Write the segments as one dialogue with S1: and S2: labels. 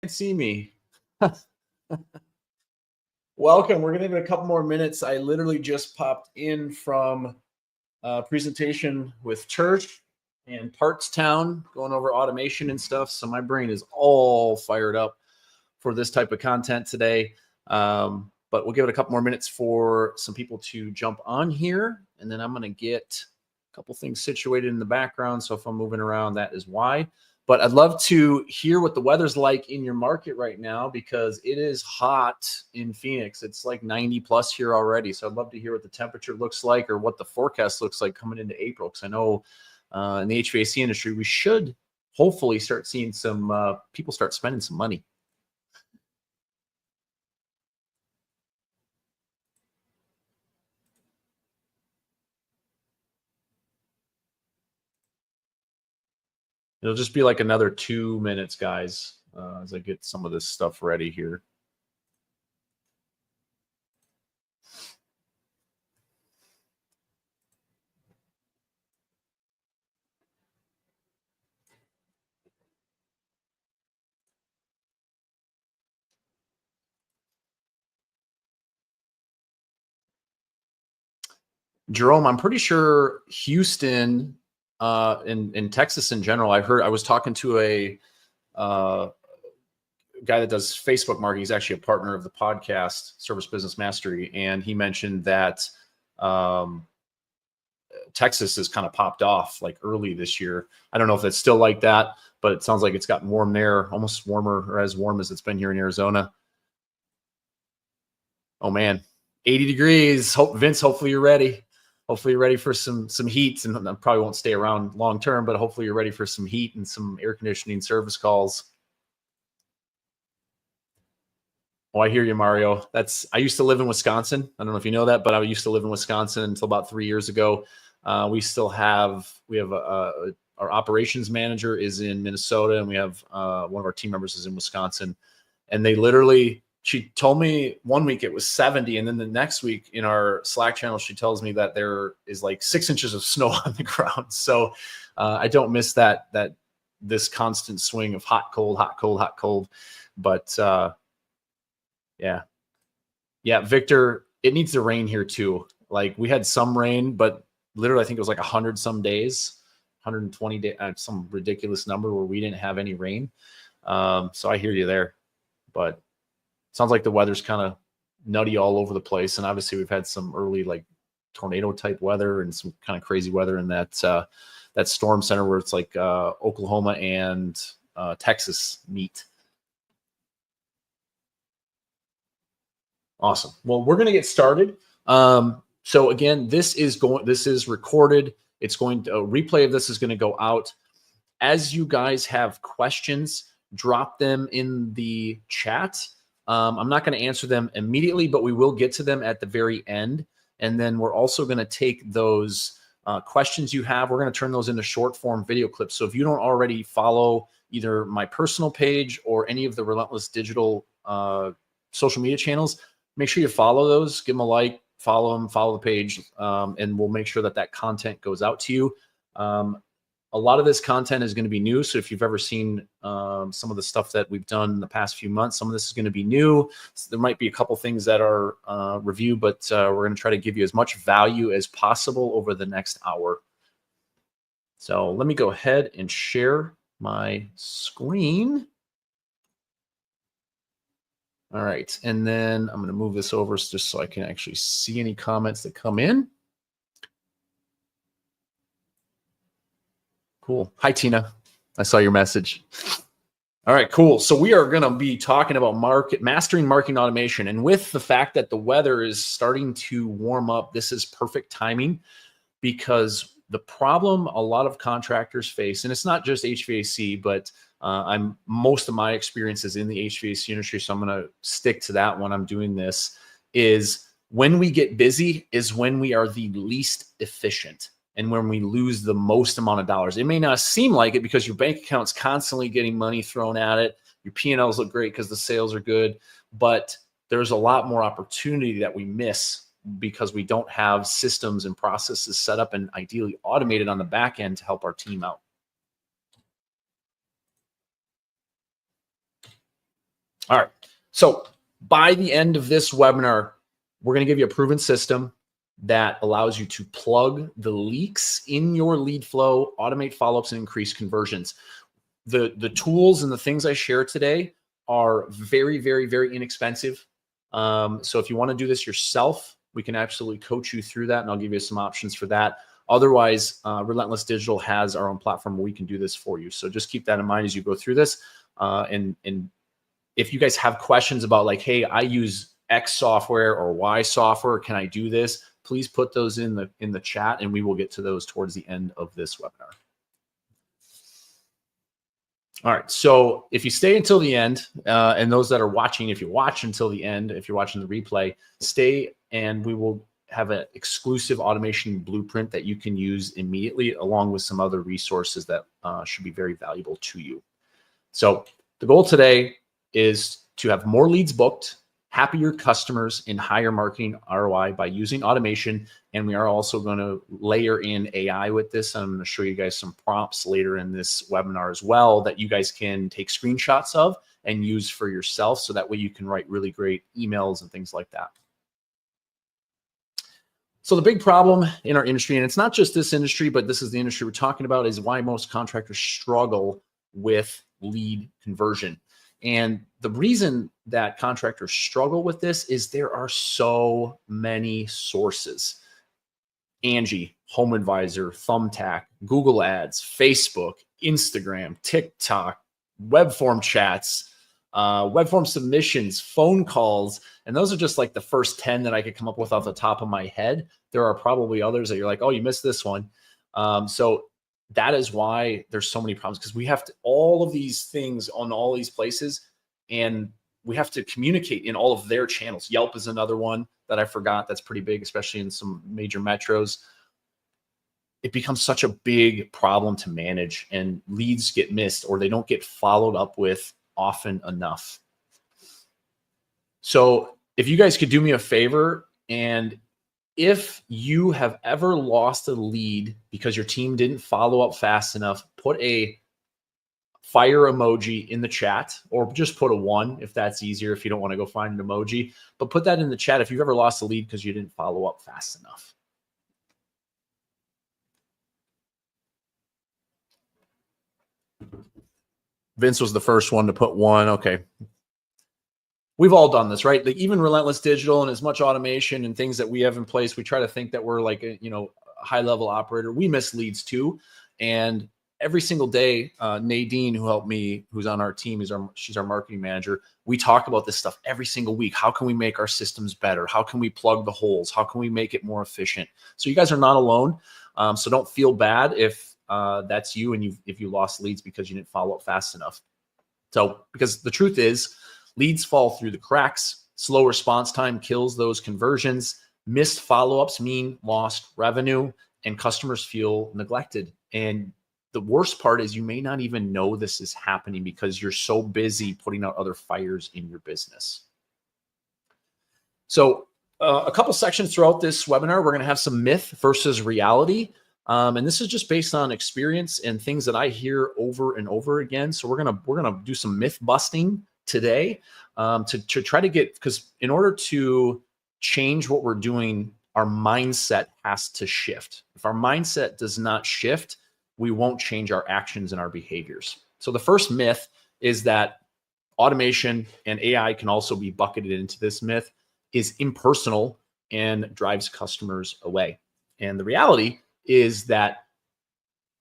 S1: See me. Welcome. We're going to give it a couple more minutes. I literally just popped in from a presentation with church and Parts Town, going over automation and stuff. So my brain is all fired up for this type of content today. But we'll give it a couple more minutes for some people to jump on here. And then I'm going to get a couple things situated in the background. So if I'm moving around, that is why. But I'd love to hear what the weather's like in your market right now, because it is hot in Phoenix. It's like 90 plus here already. So I'd love to hear what the temperature looks like or what the forecast looks like coming into April. Because I know in the HVAC industry, we should hopefully start seeing some people start spending some money. It'll just be like another 2 minutes, guys, as I get some of this stuff ready here. Jerome, I'm pretty sure Houston in Texas in general, I was talking to a guy that does Facebook marketing. He's actually a partner of the podcast Service Business Mastery. And he mentioned that Texas has kind of popped off like early this year. I don't know if it's still like that, but it sounds like it's gotten warm there, almost warmer or as warm as it's been here in Arizona. Oh man, 80 degrees. Vince, hopefully you're ready. Hopefully you're ready for some heat, and I probably won't stay around long term, but hopefully you're ready for some heat and some air conditioning service calls. Oh, I hear you, Mario. I used to live in Wisconsin. I don't know if you know that, but I used to live in Wisconsin until about 3 years ago. We have our operations manager is in Minnesota, and we have one of our team members is in Wisconsin. And she told me one week it was 70, and then the next week in our Slack channel, she tells me that there is like 6 inches of snow on the ground. So I don't miss this constant swing of hot, cold, hot, cold, hot, cold. But yeah, Victor, it needs to rain here too. Like we had some rain, but literally I think it was like 100 some days, 120 days, some ridiculous number where we didn't have any rain. So I hear you there, but sounds like the weather's kind of nutty all over the place. And obviously we've had some early like tornado type weather and some kind of crazy weather in that storm center where it's like Oklahoma and Texas meet. Awesome. Well, we're going to get started. So again, this is recorded. It's going to a replay of this is going to go out. As you guys have questions, drop them in the chat. I'm not going to answer them immediately, but we will get to them at the very end. And then we're also going to take those questions you have. We're going to turn those into short form video clips. So if you don't already follow either my personal page or any of the Relentless Digital social media channels, make sure you follow those, give them a like, follow them, follow the page, and we'll make sure that content goes out to you. A lot of this content is going to be new. So if you've ever seen some of the stuff that we've done in the past few months, some of this is going to be new. So there might be a couple things that are review, but we're going to try to give you as much value as possible over the next hour. So let me go ahead and share my screen. All right, and then I'm going to move this over just so I can actually see any comments that come in. Cool. Hi, Tina. I saw your message. All right, cool. So we are going to be talking about mastering marketing automation. And with the fact that the weather is starting to warm up, this is perfect timing, because the problem a lot of contractors face, and it's not just HVAC, but most of my experience is in the HVAC industry, so I'm going to stick to that when I'm doing this, is when we get busy is when we are the least efficient and when we lose the most amount of dollars. It may not seem like it because your bank account's constantly getting money thrown at it. Your P&Ls look great because the sales are good, but there's a lot more opportunity that we miss because we don't have systems and processes set up and ideally automated on the back end to help our team out. All right. So by the end of this webinar, we're going to give you a proven system that allows you to plug the leaks in your lead flow, automate follow-ups, and increase conversions. The tools and the things I share today are very, very, very inexpensive. So if you want to do this yourself, we can absolutely coach you through that, and I'll give you some options for that. Otherwise, Relentless Digital has our own platform where we can do this for you. So just keep that in mind as you go through this. And if you guys have questions about like, hey, I use X software or Y software, can I do this? Please put those in the chat, and we will get to those towards the end of this webinar. All right, so if you stay until the end, and those that are watching, if you watch until the end, if you're watching the replay, stay, and we will have an exclusive automation blueprint that you can use immediately, along with some other resources that should be very valuable to you. So the goal today is to have more leads booked, happier customers, and higher marketing ROI by using automation. And we are also going to layer in AI with this. I'm going to show you guys some prompts later in this webinar as well that you guys can take screenshots of and use for yourself. So that way you can write really great emails and things like that. So the big problem in our industry, and it's not just this industry, but this is the industry we're talking about, is why most contractors struggle with lead conversion. And the reason that contractors struggle with this is there are so many sources. Angie, Home Advisor, Thumbtack, Google Ads, Facebook, Instagram, TikTok, web form chats, web form submissions, phone calls. And those are just like the first 10 that I could come up with off the top of my head. There are probably others that you're like, oh, you missed this one. So that is why there's so many problems, because we have to all of these things on all these places, and we have to communicate in all of their channels. Yelp is another one that I forgot that's pretty big, especially in some major metros. It becomes such a big problem to manage, and leads get missed or they don't get followed up with often enough. So if you guys could do me a favor, and if you have ever lost a lead because your team didn't follow up fast enough, put a fire emoji in the chat, or just put a 1 if that's easier, if you don't want to go find an emoji. But put that in the chat if you've ever lost a lead because you didn't follow up fast enough. Vince was the first one to put 1. Okay. We've all done this, right? Like even Relentless Digital and as much automation and things that we have in place, we try to think that we're like a, high level operator. We miss leads too. And every single day, Nadine, who helped me, who's on our team, she's our marketing manager. We talk about this stuff every single week. How can we make our systems better? How can we plug the holes? How can we make it more efficient? So you guys are not alone. So don't feel bad if that's you and if you lost leads because you didn't follow up fast enough. So because the truth is, leads fall through the cracks. Slow response time kills those conversions. Missed follow-ups mean lost revenue, and customers feel neglected. And the worst part is you may not even know this is happening because you're so busy putting out other fires in your business. So a couple sections throughout this webinar, we're going to have some myth versus reality. And this is just based on experience and things that I hear over and over again. So we're gonna do some myth busting today to try to get, because in order to change what we're doing, our mindset has to shift. If our mindset does not shift, we won't change our actions and our behaviors. So the first myth is that automation and AI can also be bucketed into this myth, is impersonal and drives customers away. And the reality is that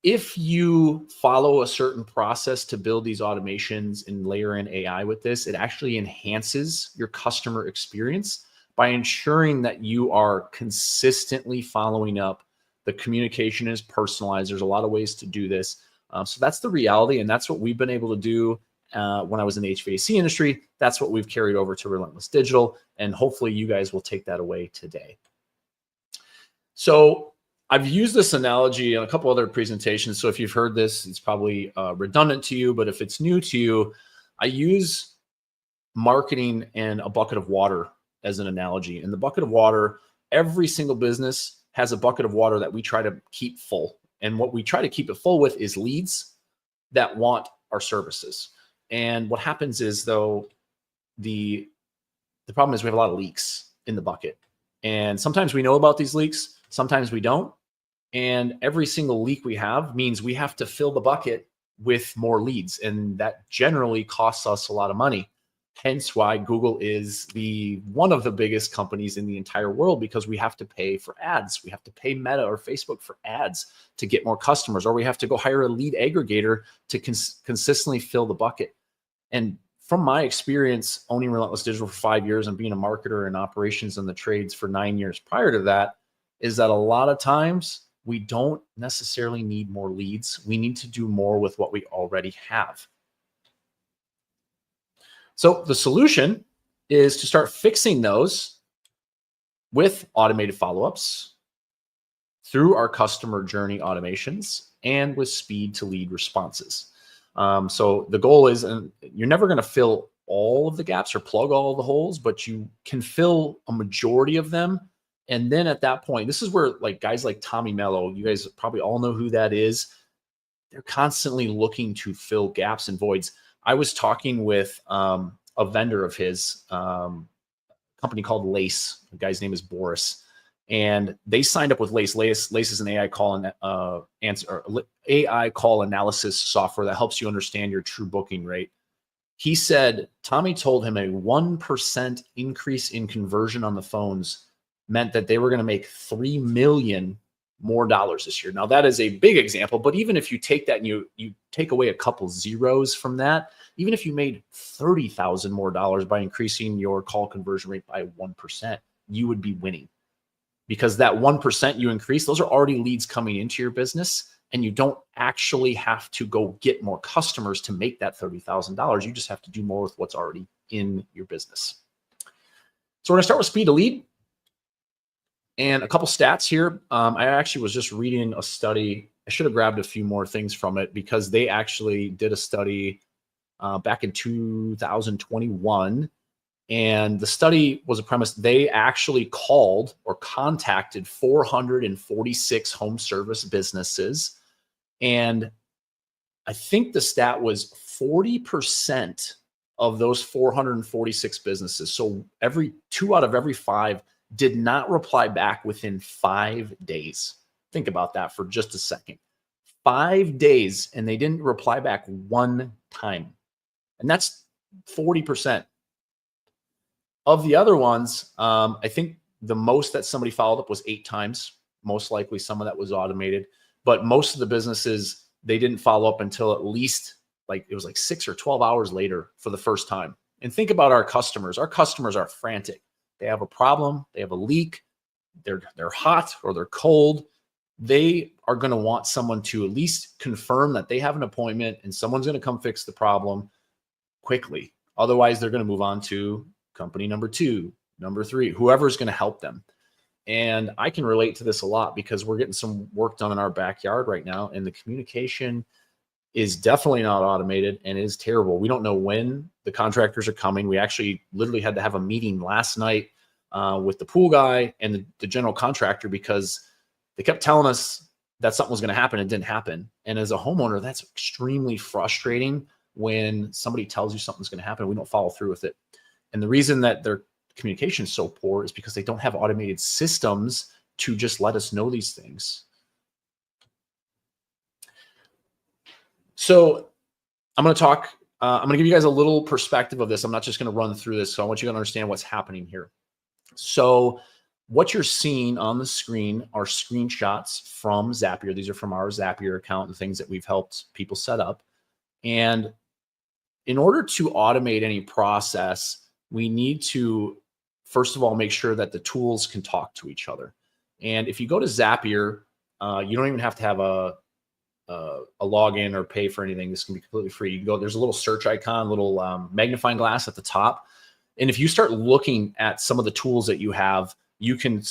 S1: if you follow a certain process to build these automations and layer in AI with this, it actually enhances your customer experience by ensuring that you are consistently following up. The communication is personalized. There's a lot of ways to do this. So that's the reality. And that's what we've been able to do when I was in the HVAC industry. That's what we've carried over to Relentless Digital. And hopefully you guys will take that away today. So I've used this analogy in a couple other presentations. So if you've heard this, it's probably redundant to you, but if it's new to you, I use marketing and a bucket of water as an analogy. In the bucket of water, every single business has a bucket of water that we try to keep full. And what we try to keep it full with is leads that want our services. And what happens is, though, the problem is we have a lot of leaks in the bucket. And sometimes we know about these leaks, sometimes we don't. And every single leak we have means we have to fill the bucket with more leads. And that generally costs us a lot of money. Hence why Google is one of the biggest companies in the entire world, because we have to pay for ads. We have to pay Meta or Facebook for ads to get more customers, or we have to go hire a lead aggregator to consistently fill the bucket. And from my experience owning Relentless Digital for 5 years and being a marketer in operations in the trades for 9 years prior to that, is that a lot of times we don't necessarily need more leads. We need to do more with what we already have. So the solution is to start fixing those with automated follow-ups through our customer journey automations and with speed to lead responses. So the goal is, and you're never going to fill all of the gaps or plug all the holes, but you can fill a majority of them. And then at that point, this is where like guys like Tommy Mello, you guys probably all know who that is. They're constantly looking to fill gaps and voids. I was talking with a vendor of his, company called Lace. The guy's name is Boris, and they signed up with Lace. Lace is an AI call AI call analysis software that helps you understand your true booking rate. He said Tommy told him a 1% increase in conversion on the phones meant that they were going to make $3 million more this year. Now that is a big example, but even if you take that and you take away a couple zeros from that, even if you made $30,000 more by increasing your call conversion rate by 1%, you would be winning, because that 1% you increase, those are already leads coming into your business, and you don't actually have to go get more customers to make that $30,000. You just have to do more with what's already in your business. So we're going to start with speed to lead. And a couple stats here. I actually was just reading a study. I should have grabbed a few more things from it, because they actually did a study back in 2021. And the study was a premise. They actually called or contacted 446 home service businesses. And I think the stat was 40% of those 446 businesses. So 2 out of every 5 did not reply back within 5 days. Think about that for just a second. 5 days, and they didn't reply back one time. And that's 40%. Of the other ones, I think the most that somebody followed up was 8 times. Most likely some of that was automated. But most of the businesses, they didn't follow up until at least it was 6 or 12 hours later for the first time. And think about our customers. Our customers are frantic. They have a problem, they have a leak, they're hot or they're cold. They are going to want someone to at least confirm that they have an appointment and someone's going to come fix the problem quickly. Otherwise, they're going to move on to company number 2, number 3, whoever's going to help them. And I can relate to this a lot, because we're getting some work done in our backyard right now, and the communication is definitely not automated and is terrible. We don't know when the contractors are coming. We actually literally had to have a meeting last night with the pool guy and the general contractor, because they kept telling us that something was going to happen. It didn't happen. And as a homeowner, that's extremely frustrating when somebody tells you something's going to happen and we don't follow through with it. And the reason that their communication is so poor is because they don't have automated systems to just let us know these things. So I'm going to give you guys a little perspective of this. I'm not just going to run through this. So I want you to understand what's happening here. So what you're seeing on the screen are screenshots from Zapier. These are from our Zapier account and things that we've helped people set up. And in order to automate any process, we need to, first of all, make sure that the tools can talk to each other. And if you go to Zapier, you don't even have to have a login or pay for anything. This can be completely free. You can go, there's a little search icon, little magnifying glass at the top. And if you start looking at some of the tools that you have, you can,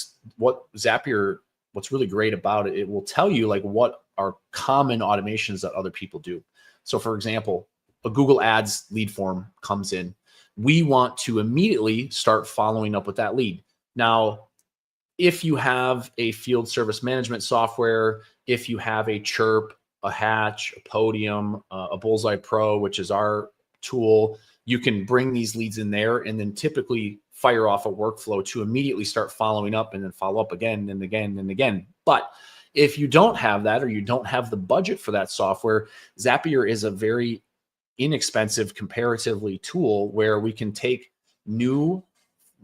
S1: Zapier, what's really great about it, it will tell you what are common automations that other people do. So for example, a Google Ads lead form comes in. We want to immediately start following up with that lead. Now, if you have a field service management software, if you have a Chirp, a Hatch, a Podium, a Bullseye Pro, which is our tool, you can bring these leads in there and then typically fire off a workflow to immediately start following up and then follow up again and again and again. But if you don't have that, or you don't have the budget for that software, Zapier is a very inexpensive comparatively tool where we can take new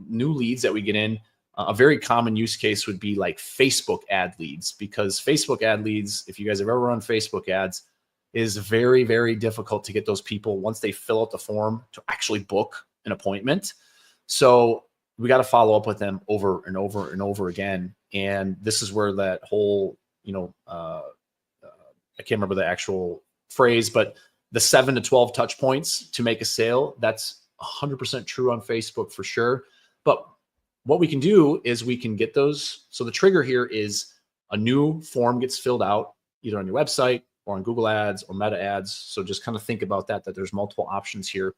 S1: leads that we get in. A very common use case would be like Facebook ad leads, because Facebook ad leads, if you guys have ever run Facebook ads, is very, very difficult to get those people, once they fill out the form, to actually book an appointment. So we got to follow up with them over and over and over again. And this is where that whole, I can't remember the actual phrase, but the 7 to 12 touch points to make a sale, that's 100% true on Facebook for sure. But what we can do is we can get those. So the trigger here is a new form gets filled out either on your website or on Google Ads or Meta Ads. So just kind of think about that there's multiple options here.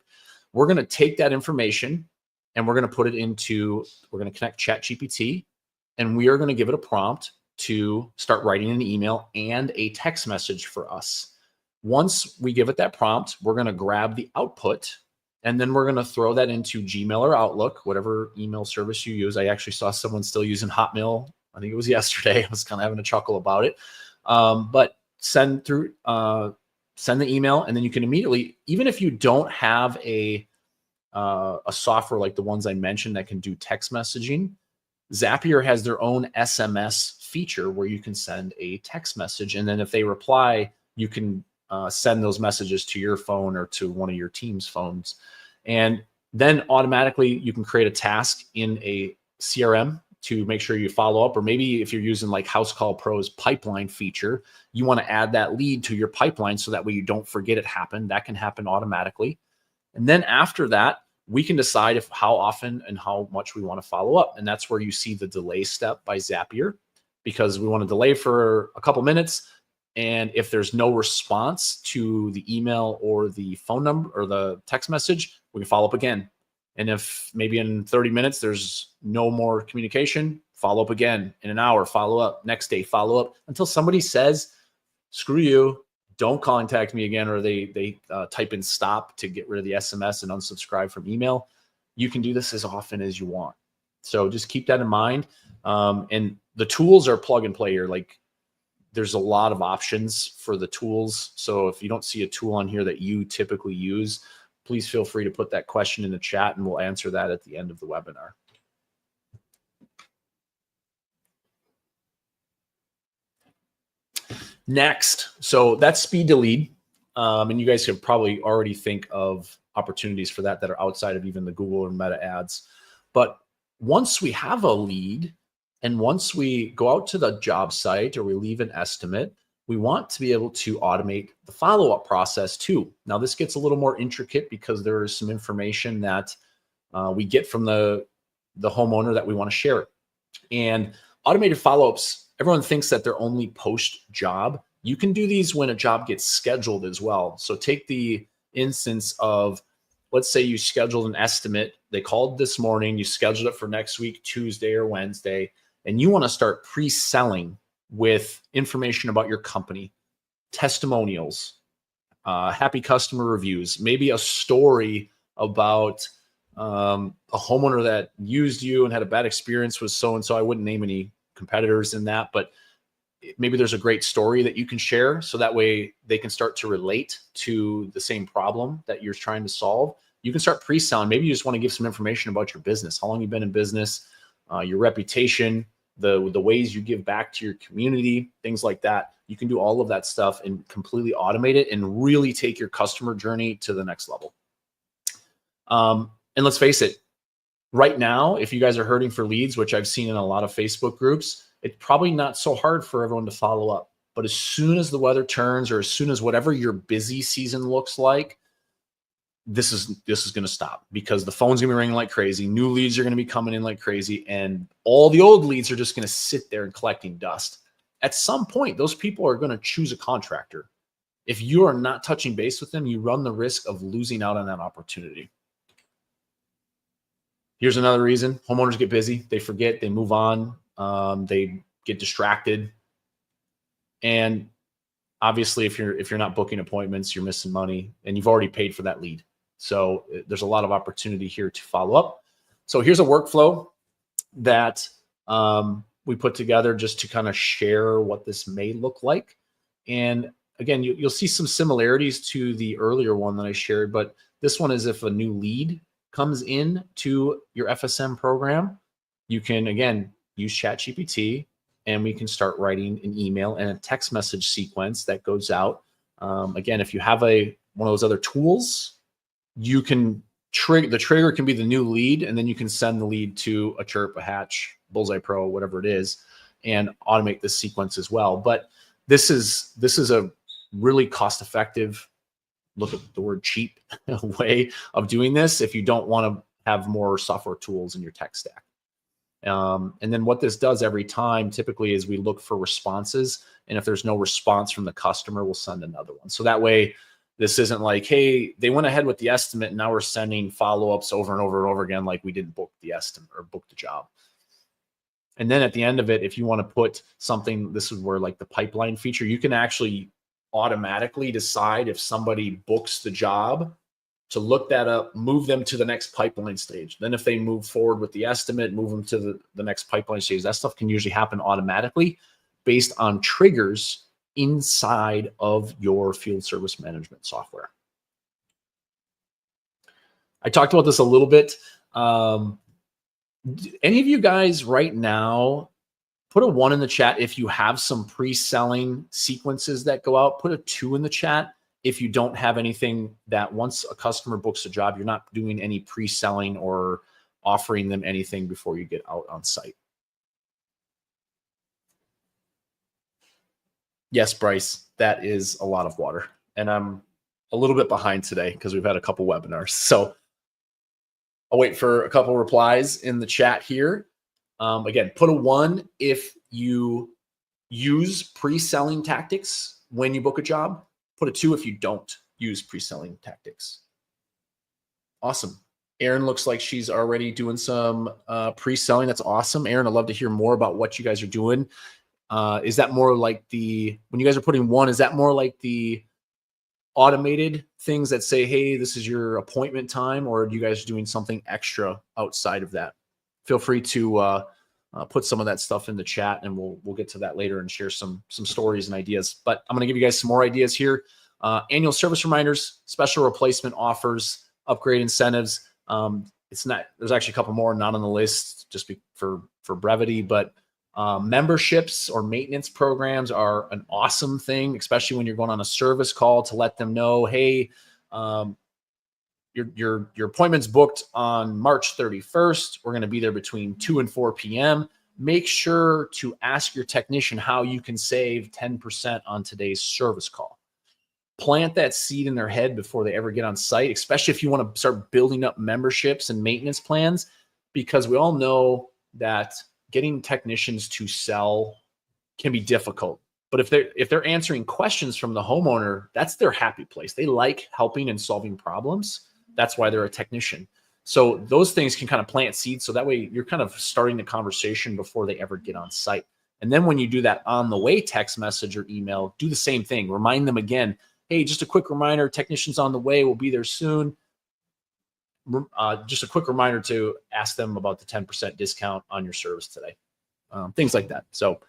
S1: We're going to take that information and we're going to put it into, we're going to connect ChatGPT, and we are going to give it a prompt to start writing an email and a text message for us. Once we give it that prompt, we're going to grab the output, and then we're going to throw that into Gmail or Outlook, whatever email service you use. I actually saw someone still using Hotmail. I think it was yesterday. I was kind of having a chuckle about it. But send the email, and then you can immediately, even if you don't have a software like the ones I mentioned that can do text messaging, Zapier has their own SMS feature where you can send a text message, and then if they reply, you can send those messages to your phone or to one of your team's phones. And then automatically you can create a task in a CRM to make sure you follow up. Or maybe if you're using like House Call Pro's pipeline feature, you want to add that lead to your pipeline so that way you don't forget it happened. That can happen automatically. And then after that, we can decide how often and how much we want to follow up. And that's where you see the delay step by Zapier, because we want to delay for a couple minutes. And if there's no response to the email or the phone number or the text message, we can follow up again. And if maybe in 30 minutes, there's no more communication, follow up again. In an hour, follow up. Next day, follow up, until somebody says, screw you, don't contact me again, or they type in stop to get rid of the SMS and unsubscribe from email. You can do this as often as you want. So just keep that in mind. And the tools are plug and play here. Like, there's a lot of options for the tools. So if you don't see a tool on here that you typically use, please feel free to put that question in the chat and we'll answer that at the end of the webinar. Next, so that's speed to lead. And you guys can probably already think of opportunities for that are outside of even the Google or Meta ads. But once we have a lead, and once we go out to the job site or we leave an estimate, we want to be able to automate the follow-up process too. Now, this gets a little more intricate because there is some information that we get from the homeowner that we want to share. And automated follow-ups, everyone thinks that they're only post-job. You can do these when a job gets scheduled as well. So take the instance of, let's say you scheduled an estimate. They called this morning, you scheduled it for next week, Tuesday or Wednesday, and you want to start pre-selling with information about your company, testimonials, happy customer reviews, maybe a story about a homeowner that used you and had a bad experience with so-and-so. I wouldn't name any competitors in that, but maybe there's a great story that you can share, so that way they can start to relate to the same problem that you're trying to solve. You can start pre-selling. Maybe you just want to give some information about your business, how long you've been in business, your reputation, the ways you give back to your community, things like that. You can do all of that stuff and completely automate it and really take your customer journey to the next level. And let's face it, right now, if you guys are hurting for leads, which I've seen in a lot of Facebook groups, it's probably not so hard for everyone to follow up. But as soon as the weather turns, or as soon as whatever your busy season looks like, this is going to stop, because the phone's going to be ringing like crazy. New leads are going to be coming in like crazy, and all the old leads are just going to sit there and collecting dust. At some point, those people are going to choose a contractor. If you are not touching base with them, you run the risk of losing out on that opportunity. Here's another reason: homeowners get busy, they forget, they move on, they get distracted, and obviously, if you're not booking appointments, you're missing money, and you've already paid for that lead. So there's a lot of opportunity here to follow up. So here's a workflow that we put together just to kind of share what this may look like. And again, you'll see some similarities to the earlier one that I shared, but this one is if a new lead comes in to your FSM program, you can, again, use ChatGPT and we can start writing an email and a text message sequence that goes out. Again, if you have one of those other tools, you can the trigger can be the new lead, and then you can send the lead to a Chirp, a Hatch, Bullseye Pro, whatever it is, and automate this sequence as well. But this is a really cost-effective, look at the word cheap, way of doing this if you don't want to have more software tools in your tech stack. And then what this does every time typically is we look for responses. And if there's no response from the customer, we'll send another one. So that way, this isn't like, hey, they went ahead with the estimate and now we're sending follow-ups over and over and over again like we didn't book the estimate or book the job. And then at the end of it, if you want to put something, this is where like the pipeline feature, you can actually automatically decide if somebody books the job to look that up, move them to the next pipeline stage. Then if they move forward with the estimate, move them to the next pipeline stage. That stuff can usually happen automatically based on triggers inside of your field service management software. I talked about this a little bit. Any of you guys right now, put a 1 in the chat if you have some pre-selling sequences that go out. Put a 2 in the chat if you don't have anything that once a customer books a job, you're not doing any pre-selling or offering them anything before you get out on site. Yes, Bryce, that is a lot of water. And I'm a little bit behind today because we've had a couple webinars. So I'll wait for a couple replies in the chat here. Again, put a 1 if you use pre-selling tactics when you book a job. Put a 2 if you don't use pre-selling tactics. Awesome. Erin looks like she's already doing some pre-selling. That's awesome. Erin, I'd love to hear more about what you guys are doing. Is that more like when you guys are putting 1, is that more like the automated things that say, hey, this is your appointment time, or are you guys doing something extra outside of that? Feel free to put some of that stuff in the chat, and we'll get to that later and share some stories and ideas. But I'm going to give you guys some more ideas here. Annual service reminders, special replacement offers, upgrade incentives. There's actually a couple more not on the list just for brevity, but memberships or maintenance programs are an awesome thing, especially when you're going on a service call to let them know, hey, your appointment's booked on March 31st. We're going to be there between 2 and 4 p.m. Make sure to ask your technician how you can save 10% on today's service call. Plant that seed in their head before they ever get on site, especially if you want to start building up memberships and maintenance plans, because we all know that getting technicians to sell can be difficult. But if they're answering questions from the homeowner, that's their happy place. They like helping and solving problems. That's why they're a technician. So those things can kind of plant seeds. So that way you're kind of starting the conversation before they ever get on site. And then when you do that on the way text message or email, do the same thing. Remind them again, hey, just a quick reminder, technician's on the way. We'll be there soon. Just a quick reminder to ask them about the 10% discount on your service today. Things like that. So,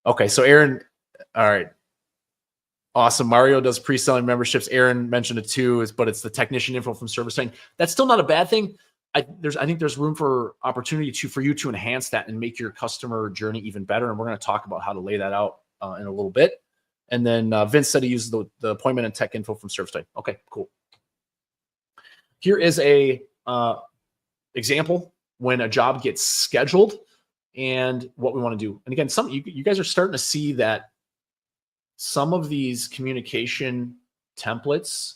S1: okay. So Aaron, all right. Awesome. Mario does pre-selling memberships. Aaron mentioned it too, but it's the technician info from service time. That's still not a bad thing. I think there's room for opportunity for you to enhance that and make your customer journey even better. And we're going to talk about how to lay that out in a little bit. And then Vince said he uses the appointment and tech info from service time. Okay, cool. Here is a example when a job gets scheduled and what we want to do. And again, you guys are starting to see that some of these communication templates,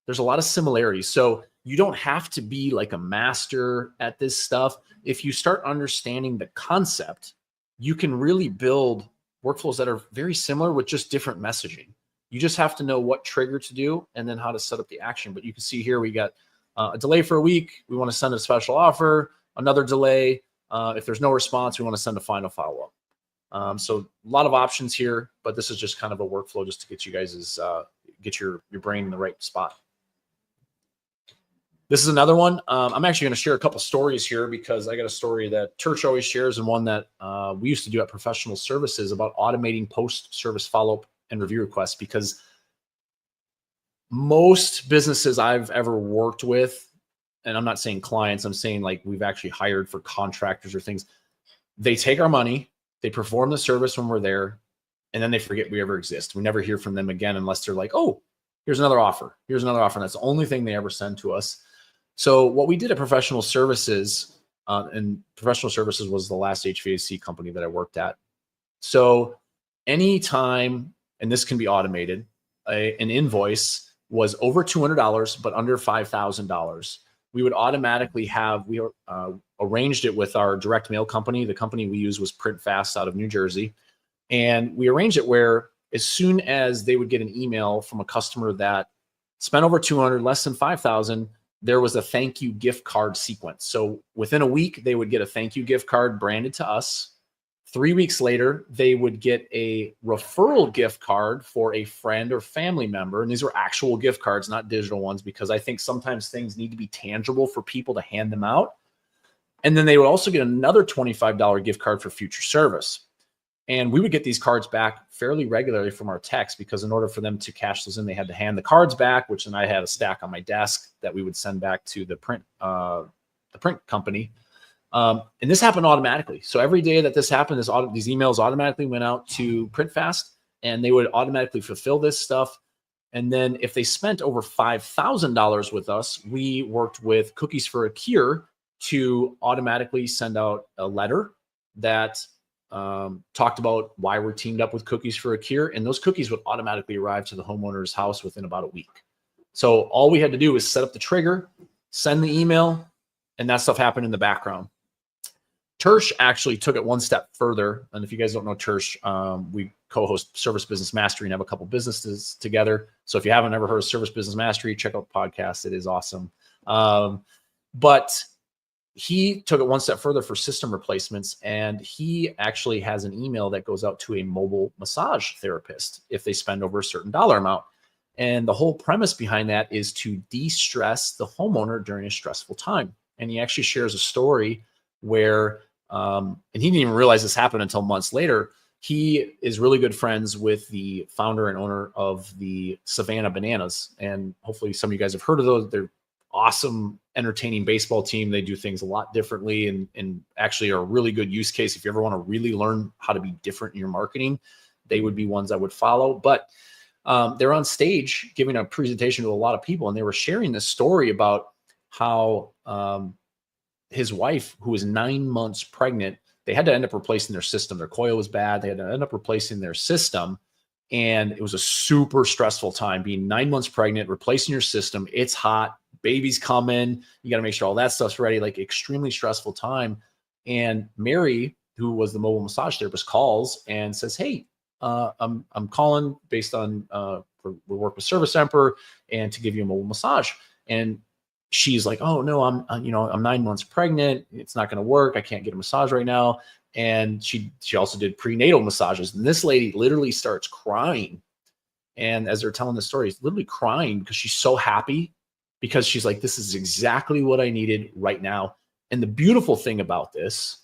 S1: there's a lot of similarities. So you don't have to be like a master at this stuff. If you start understanding the concept, you can really build workflows that are very similar with just different messaging. You just have to know what trigger to do and then how to set up the action. But you can see here we got a delay for a week. We want to send a special offer, another delay. If there's no response, we want to send a final follow-up. So a lot of options here, but this is just kind of a workflow just to get you guys get your brain in the right spot. This is another one. I'm actually going to share a couple stories here because I got a story that Church always shares and one that we used to do at Professional Services about automating post-service follow-up and review requests, because most businesses I've ever worked with, and I'm not saying clients, I'm saying like we've actually hired for contractors or things, they take our money, they perform the service when we're there, and then they forget we ever exist. We never hear from them again unless they're like, oh, here's another offer. Here's another offer. And that's the only thing they ever send to us. So what we did at Professional Services, and Professional Services was the last HVAC company that I worked at. So anytime, and this can be automated, an invoice was over $200, but under $5,000, we would automatically have, we arranged it with our direct mail company. The company we used was PrintFast out of New Jersey. And we arranged it where as soon as they would get an email from a customer that spent over 200, less than 5,000, there was a thank you gift card sequence. So within a week, they would get a thank you gift card branded to us. 3 weeks later, they would get a referral gift card for a friend or family member. And these were actual gift cards, not digital ones, because I think sometimes things need to be tangible for people to hand them out. And then they would also get another $25 gift card for future service. And we would get these cards back fairly regularly from our techs, because in order for them to cash those in, they had to hand the cards back, which then I had a stack on my desk that we would send back to the print company. And this happened automatically. So every day that this happened, these emails automatically went out to PrintFast, and they would automatically fulfill this stuff. And then if they spent over $5,000 with us, we worked with Cookies for a Cure to automatically send out a letter that talked about why we're teamed up with Cookies for a Cure, and those cookies would automatically arrive to the homeowner's house within about a week. So all we had to do was set up the trigger, send the email, and that stuff happened in the background. Tersh actually took it one step further. And if you guys don't know Tersh, we co-host Service Business Mastery and have a couple businesses together. So if you haven't ever heard of Service Business Mastery, check out the podcast. It is awesome. But he took it one step further for system replacements, and he actually has an email that goes out to a mobile massage therapist if they spend over a certain dollar amount. And the whole premise behind that is to de-stress the homeowner during a stressful time. And he actually shares a story where, and he didn't even realize this happened until months later. He is really good friends with the founder and owner of the Savannah Bananas. And hopefully some of you guys have heard of those. They're awesome, entertaining baseball team. They do things a lot differently and actually are a really good use case. If you ever want to really learn how to be different in your marketing, they would be ones I would follow. But they're on stage giving a presentation to a lot of people, and they were sharing this story about how his wife, who was 9 months pregnant, they had to end up replacing their system. Their coil was bad. They had to end up replacing their system. And it was a super stressful time being 9 months pregnant, replacing your system. It's hot. Baby's coming. You got to make sure all that stuff's ready, like extremely stressful time. And Mary, who was the mobile massage therapist, calls and says, hey, I'm calling based on, we work with Service Emperor and to give you a mobile massage. And she's like, oh no, I'm 9 months pregnant. It's not going to work. I can't get a massage right now. And she also did prenatal massages. And this lady literally starts crying. And as they're telling the story, she's literally crying because she's so happy, because she's like, this is exactly what I needed right now. And the beautiful thing about this,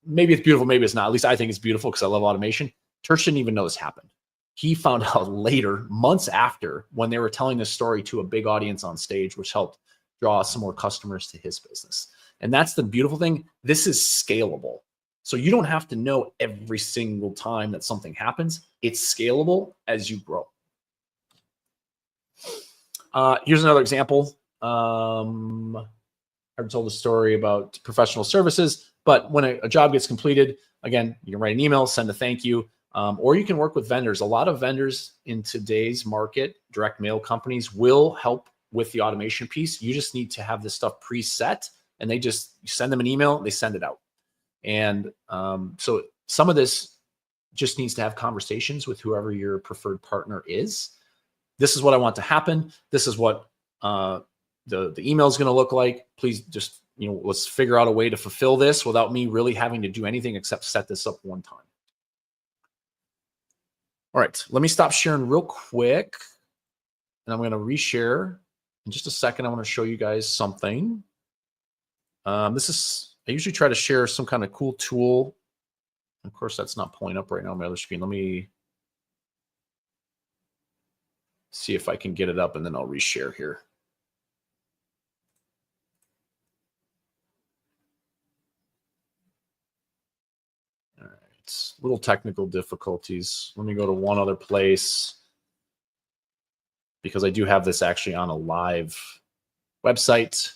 S1: maybe it's beautiful, maybe it's not. At least I think it's beautiful because I love automation. Tersh didn't even know this happened. He found out later, months after, when they were telling this story to a big audience on stage, which helped draw some more customers to his business. And that's the beautiful thing. This is scalable. So you don't have to know every single time that something happens. It's scalable as you grow. Here's another example. I've told the story about Professional Services, but when a job gets completed, again, you can write an email, send a thank you, or you can work with vendors. A lot of vendors in today's market, direct mail companies, will help with the automation piece. You just need to have this stuff preset, and you send them an email, they send it out. And so some of this just needs to have conversations with whoever your preferred partner is. This is what I want to happen. This is what the email is going to look like. Please just, let's figure out a way to fulfill this without me really having to do anything except set this up one time. All right, let me stop sharing real quick. and I'm going to reshare in just a second. I want to show you guys something. I usually try to share some kind of cool tool. Of course, that's not pulling up right now on my other screen. Let me see if I can get it up, and then I'll reshare here. All right, little technical difficulties. Let me go to one other place, because I do have this actually on a live website.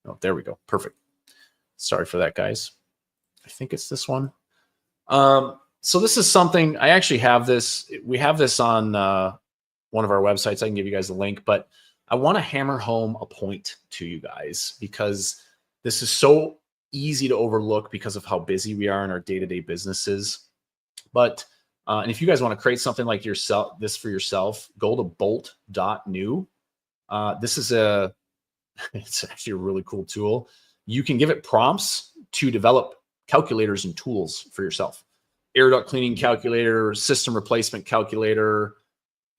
S1: Oh, there we go. Perfect. Sorry for that, guys. I think it's this one. So this is something, I actually have this. We have this on one of our websites. I can give you guys the link, but I want to hammer home a point to you guys, because this is so easy to overlook because of how busy we are in our day-to-day businesses. But and if you guys want to create something like this for yourself, go to bolt.new. This is it's actually a really cool tool. You can give it prompts to develop calculators and tools for yourself. Air duct cleaning calculator, system replacement calculator.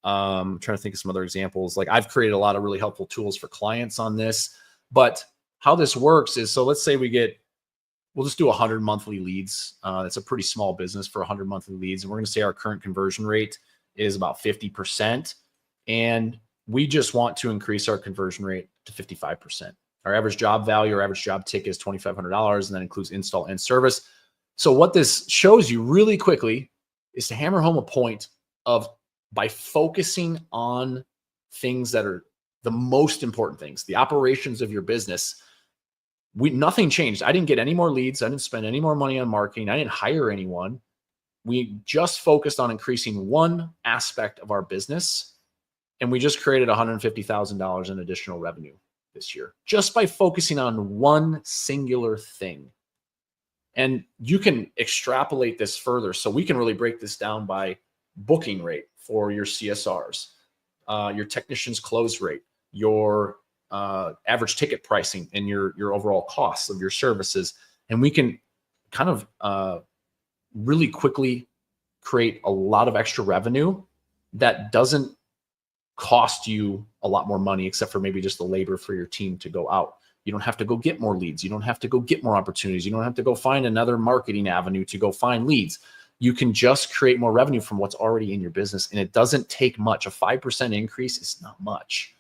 S1: I'm trying to think of some other examples. Like, I've created a lot of really helpful tools for clients on this. But how this works is, so let's say we'll just do 100 monthly leads. It's a pretty small business for 100 monthly leads. And we're going to say our current conversion rate is about 50%. And we just want to increase our conversion rate to 55%. Our average job value, our average job ticket is $2,500, and that includes install and service. So what this shows you really quickly is to hammer home a point of, by focusing on things that are the most important things, the operations of your business, nothing changed. I didn't get any more leads. I didn't spend any more money on marketing. I didn't hire anyone. We just focused on increasing one aspect of our business, and we just created $150,000 in additional revenue this year, just by focusing on one singular thing. And you can extrapolate this further. So we can really break this down by booking rate for your CSRs, your technician's close rate, your average ticket pricing, and your overall costs of your services. And we can kind of really quickly create a lot of extra revenue that doesn't cost you a lot more money, except for maybe just the labor for your team to go out. You don't have to go get more leads. You don't have to go get more opportunities. You don't have to go find another marketing avenue to go find leads. You can just create more revenue from what's already in your business. And it doesn't take much. A 5% increase is not much.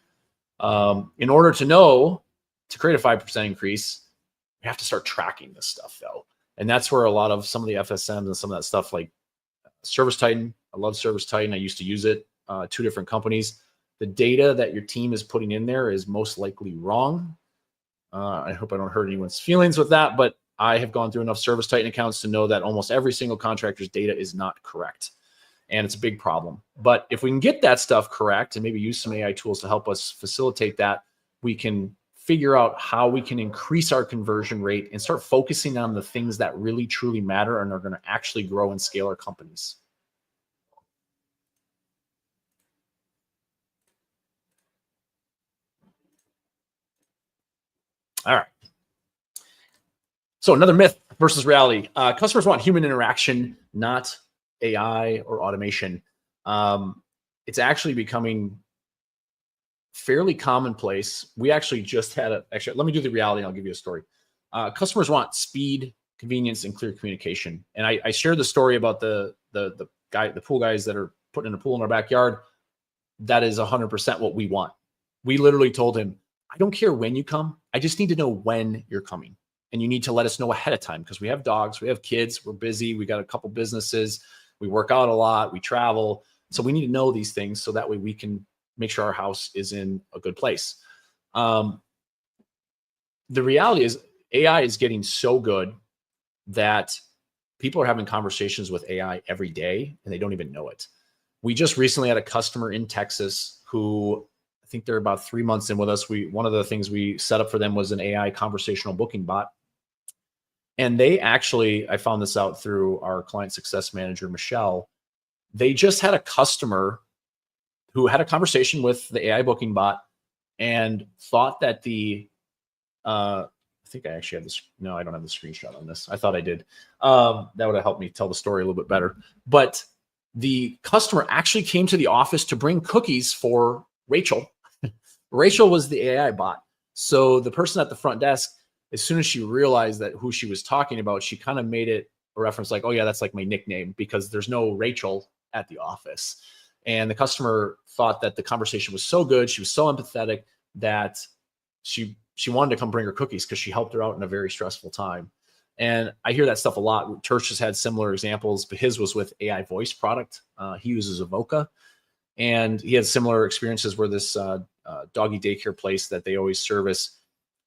S1: In order to create a 5% increase, you have to start tracking this stuff, though. And that's where some of the FSMs and some of that stuff, like Service Titan. I love Service Titan. I used to use it, 2 different companies. The data that your team is putting in there is most likely wrong. I hope I don't hurt anyone's feelings with that, but I have gone through enough Service Titan accounts to know that almost every single contractor's data is not correct. And it's a big problem. But if we can get that stuff correct and maybe use some AI tools to help us facilitate that, we can figure out how we can increase our conversion rate and start focusing on the things that really truly matter and are going to actually grow and scale our companies. All right. So another myth versus reality. Customers want human interaction, not AI or automation. It's actually becoming fairly commonplace. We actually just had let me do the reality and I'll give you a story. Customers want speed, convenience, and clear communication. And I shared the story about the pool guys that are putting in a pool in our backyard. That is 100% what we want. We literally told him, I don't care when you come. I just need to know when you're coming. And you need to let us know ahead of time, because we have dogs, we have kids, we're busy, we got a couple businesses, we work out a lot, we travel. So we need to know these things so that way we can make sure our house is in a good place. The reality is AI is getting so good that people are having conversations with AI every day and they don't even know it. We just recently had a customer in Texas who, I think they're about 3 months in with us. One of the things we set up for them was an AI conversational booking bot. And they actually, I found this out through our client success manager, Michelle. They just had a customer who had a conversation with the AI booking bot and thought that I think I actually have this. No, I don't have the screenshot on this. I thought I did. That would have helped me tell the story a little bit better. But The customer actually came to the office to bring cookies for Rachel. Rachel was the AI bot. So the person at the front desk, as soon as she realized that who she was talking about, she kind of made it a reference like, oh yeah, that's like my nickname, because there's no Rachel at the office. And the customer thought that the conversation was so good, she was so empathetic, that she wanted to come bring her cookies because she helped her out in a very stressful time. And I hear that stuff a lot. Church has had similar examples, but his was with AI voice product. He uses Avoca, and he had similar experiences where this doggy daycare place that they always service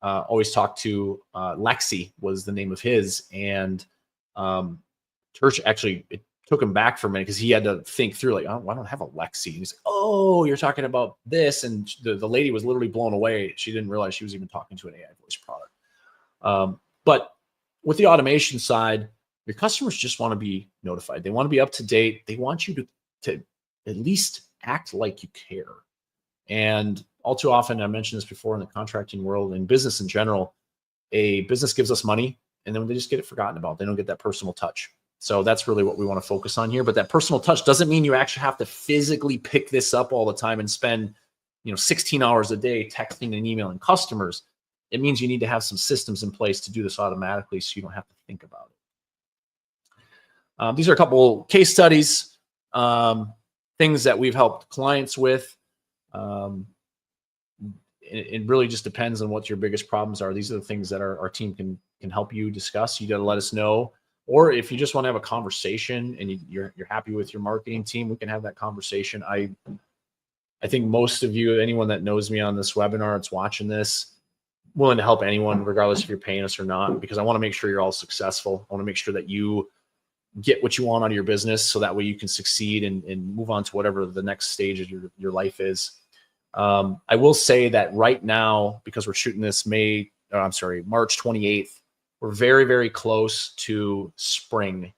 S1: always talked to Lexi was the name of his. And Church actually, it took him back for a minute because he had to think through like, oh, I don't have a Lexi. And he's like, oh, you're talking about this. And the lady was literally blown away. She didn't realize she was even talking to an AI voice product. But with the automation side, your customers just want to be notified. They want to be up to date. They want you to at least act like you care. And all too often, I mentioned this before in the contracting world and business in general, a business gives us money and then they just get it forgotten about. They don't get that personal touch. So that's really what we want to focus on here. But that personal touch doesn't mean you actually have to physically pick this up all the time and spend 16 hours a day texting and emailing customers. It means you need to have some systems in place to do this automatically so you don't have to think about it. These are a couple case studies, things that we've helped clients with. It really just depends on what your biggest problems are. These are the things that our team can help you discuss. You got to let us know. Or if you just want to have a conversation and you're happy with your marketing team, we can have that conversation. I think most of you, anyone that knows me on this webinar, that's watching this, willing to help anyone, regardless if you're paying us or not, because I want to make sure you're all successful. I want to make sure that you get what you want out of your business so that way you can succeed and move on to whatever the next stage of your life is. I will say that right now, because we're shooting this March 28th, we're very, very close to spring.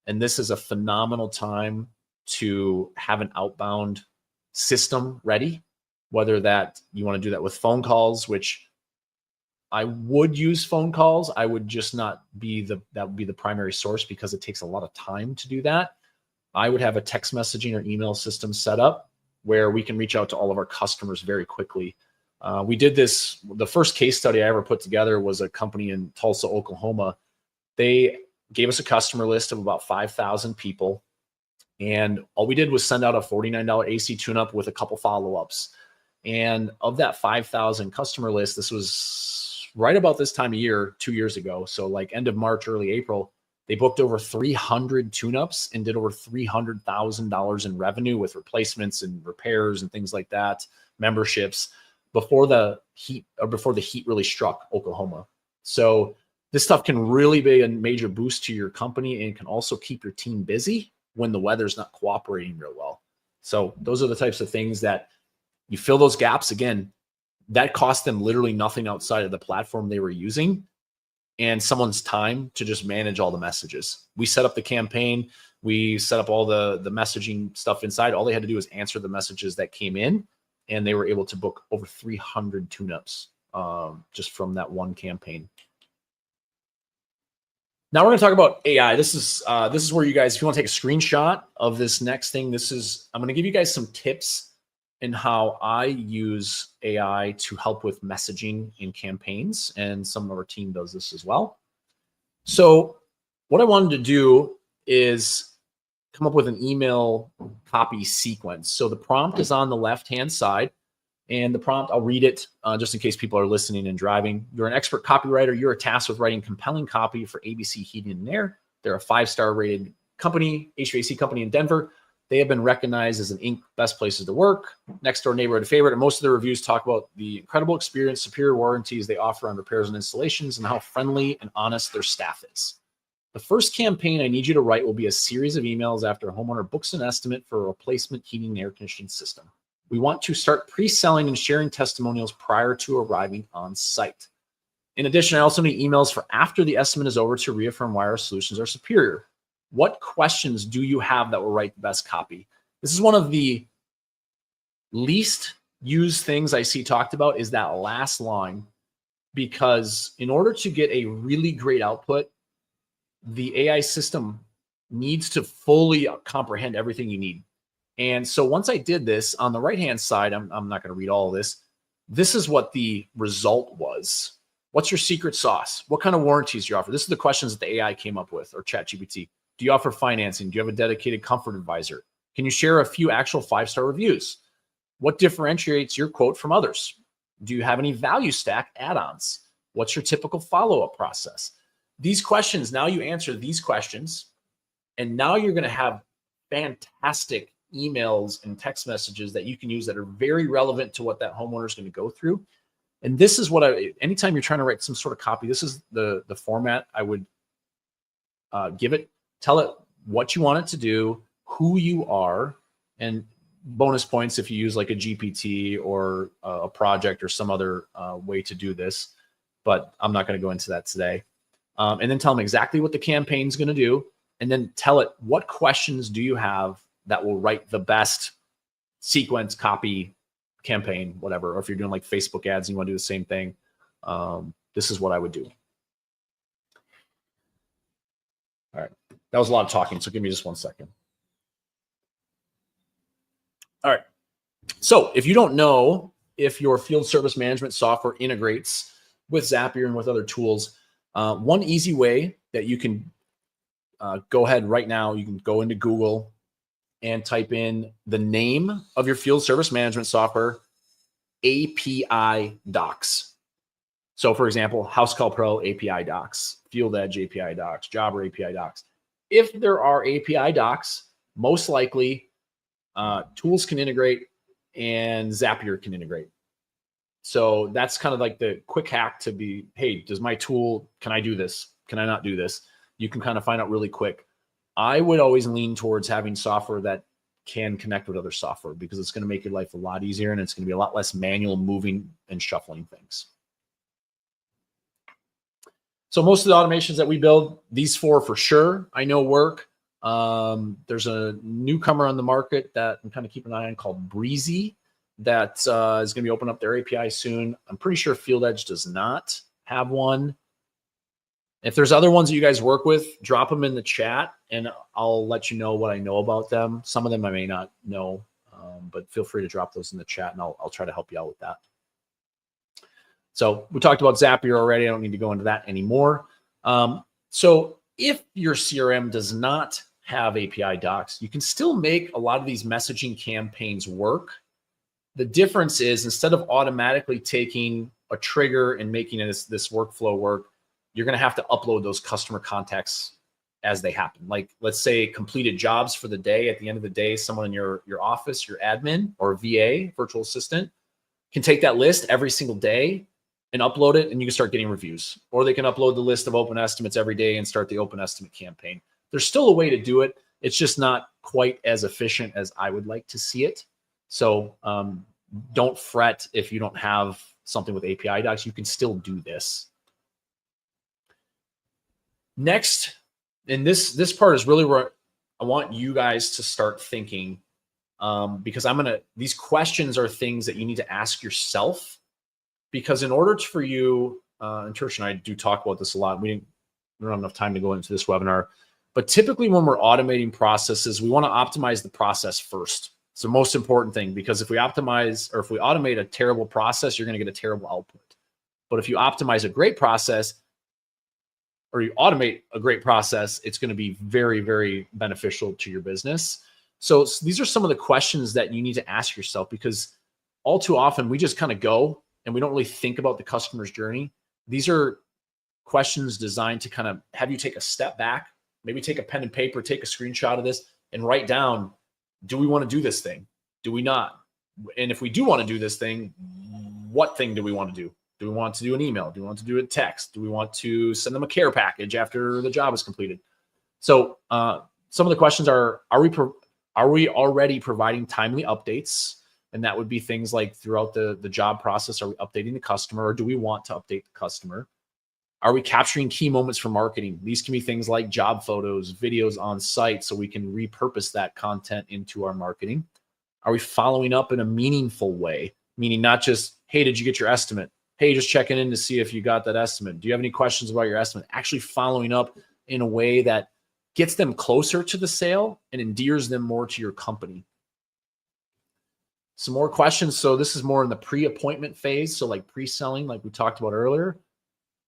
S1: And this is a phenomenal time to have an outbound system ready, whether that you want to do that with phone calls, which I would use phone calls. I would just not be that would be the primary source because it takes a lot of time to do that. I would have a text messaging or email system set up where we can reach out to all of our customers very quickly. We did this, the first case study I ever put together was a company in Tulsa, Oklahoma. They gave us a customer list of about 5,000 people. And all we did was send out a $49 AC tune-up with a couple follow-ups. And of that 5,000 customer list, this was right about this time of year, 2 years ago. So like end of March, early April, they booked over 300 tune-ups and did over $300,000 in revenue with replacements and repairs and things like that, memberships, before the heat really struck Oklahoma. So this stuff can really be a major boost to your company and can also keep your team busy when the weather's not cooperating real well. So those are the types of things that you fill those gaps. Again, that cost them literally nothing outside of the platform they were using and someone's time to just manage all the messages. We set up the campaign. We set up all the messaging stuff inside. All they had to do was answer the messages that came in, and they were able to book over 300 tune-ups just from that one campaign. Now we're going to talk about AI. This is where you guys, if you want to take a screenshot of this next thing, I'm going to give you guys some tips in how I use AI to help with messaging in campaigns, and some of our team does this as well. So what I wanted to do is come up with an email copy sequence. So the prompt is on the left-hand side, and the prompt, I'll read it just in case people are listening and driving. You're an expert copywriter. You're tasked with writing compelling copy for ABC Heating and Air. They're a 5-star rated company, HVAC company in Denver. They have been recognized as an Inc. Best Places to Work, Next Door Neighborhood Favorite, and most of their reviews talk about the incredible experience, superior warranties they offer on repairs and installations, and how friendly and honest their staff is. The first campaign I need you to write will be a series of emails after a homeowner books an estimate for a replacement heating and air conditioning system. We want to start pre-selling and sharing testimonials prior to arriving on site. In addition, I also need emails for after the estimate is over to reaffirm why our solutions are superior. What questions do you have that will write the best copy? This is one of the least used things I see talked about is that last line, because in order to get a really great output, the AI system needs to fully comprehend everything you need. And so once I did this on the right-hand side, I'm not going to read all of this. This is what the result was. What's your secret sauce? What kind of warranties do you offer? This is the questions that the AI came up with, or ChatGPT. Do you offer financing? Do you have a dedicated comfort advisor? Can you share a few actual 5-star reviews? What differentiates your quote from others? Do you have any value stack add-ons? What's your typical follow-up process? These questions, now you answer these questions, and now you're going to have fantastic emails and text messages that you can use that are very relevant to what that homeowner is going to go through. And this is what anytime you're trying to write some sort of copy, this is the format I would give it. Tell it what you want it to do, who you are, and bonus points if you use like a GPT or a project or some other way to do this. But I'm not going to go into that today. And then tell them exactly what the campaign is going to do. And then tell it what questions do you have that will write the best sequence, copy, campaign, whatever. Or if you're doing like Facebook ads and you want to do the same thing, this is what I would do. All right. That was a lot of talking, so give me just 1 second. All right. So if you don't know if your field service management software integrates with Zapier and with other tools, one easy way that you can go ahead right now, you can go into Google and type in the name of your field service management software, API docs. So for example, House Call Pro API docs, Field Edge API docs, Jobber API docs. If there are API docs, most likely tools can integrate and Zapier can integrate. So that's kind of like the quick hack to be, hey, does my tool, can I do this? Can I not do this? You can kind of find out really quick. I would always lean towards having software that can connect with other software because it's going to make your life a lot easier and it's going to be a lot less manual moving and shuffling things. So most of the automations that we build, these 4 for sure, I know work. There's a newcomer on the market that I'm kind of keeping an eye on called Breezy that is going to be opening up their API soon. I'm pretty sure Field Edge does not have one. If there's other ones that you guys work with, drop them in the chat and I'll let you know what I know about them. Some of them I may not know, but feel free to drop those in the chat and I'll try to help you out with that. So we talked about Zapier already. I don't need to go into that anymore. So if your CRM does not have API docs, you can still make a lot of these messaging campaigns work. The difference is instead of automatically taking a trigger and making this workflow work, you're going to have to upload those customer contacts as they happen. Like let's say completed jobs for the day. At the end of the day, someone in your office, your admin or VA, virtual assistant, can take that list every single day and upload it, and you can start getting reviews. Or they can upload the list of open estimates every day and start the open estimate campaign. There's still a way to do it. It's just not quite as efficient as I would like to see it. So don't fret if you don't have something with API docs. You can still do this. Next, and this part is really where I want you guys to start thinking, because these questions are things that you need to ask yourself, because in order for you, and Tersh and I do talk about this a lot, we don't have enough time to go into this webinar, but typically when we're automating processes, we want to optimize the process first. It's the most important thing, because if we optimize or if we automate a terrible process, you're going to get a terrible output. But if you optimize a great process, or you automate a great process, it's going to be very, very beneficial to your business. So these are some of the questions that you need to ask yourself, because all too often we just kind of go and we don't really think about the customer's journey. These are questions designed to kind of have you take a step back, maybe take a pen and paper, take a screenshot of this and write down, do we want to do this thing? Do we not? And if we do want to do this thing, what thing do we want to do? Do we want to do an email? Do we want to do a text? Do we want to send them a care package after the job is completed? So some of the questions are we already providing timely updates? And that would be things like throughout the job process, are we updating the customer, or do we want to update the customer? Are we capturing key moments for marketing? These can be things like job photos, videos on site, so we can repurpose that content into our marketing. Are we following up in a meaningful way? Meaning not just, hey, did you get your estimate? Hey, just checking in to see if you got that estimate. Do you have any questions about your estimate? Actually following up in a way that gets them closer to the sale and endears them more to your company. Some more questions. So this is more in the pre-appointment phase. So like pre-selling, like we talked about earlier.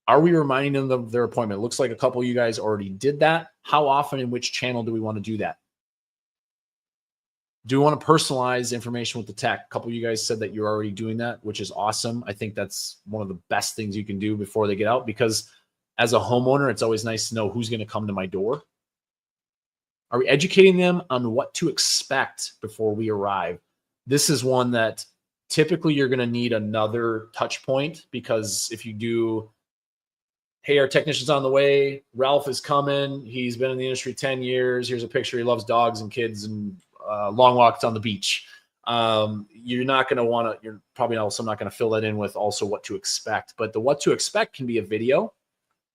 S1: Are we reminding them of their appointment? It looks like a couple of you guys already did that. How often and which channel do we want to do that? Do we want to personalize information with the tech? A couple of you guys said that you're already doing that, which is awesome. I think that's one of the best things you can do before they get out, because as a homeowner, it's always nice to know who's going to come to my door. Are we educating them on what to expect before we arrive? This is one that typically you're going to need another touch point, because if you do, hey, our technician's on the way, Ralph is coming, he's been in the industry 10 years, here's a picture, he loves dogs and kids and long walks on the beach. You're not going to want to, you're probably also not going to fill that in with also what to expect. But the what to expect can be a video,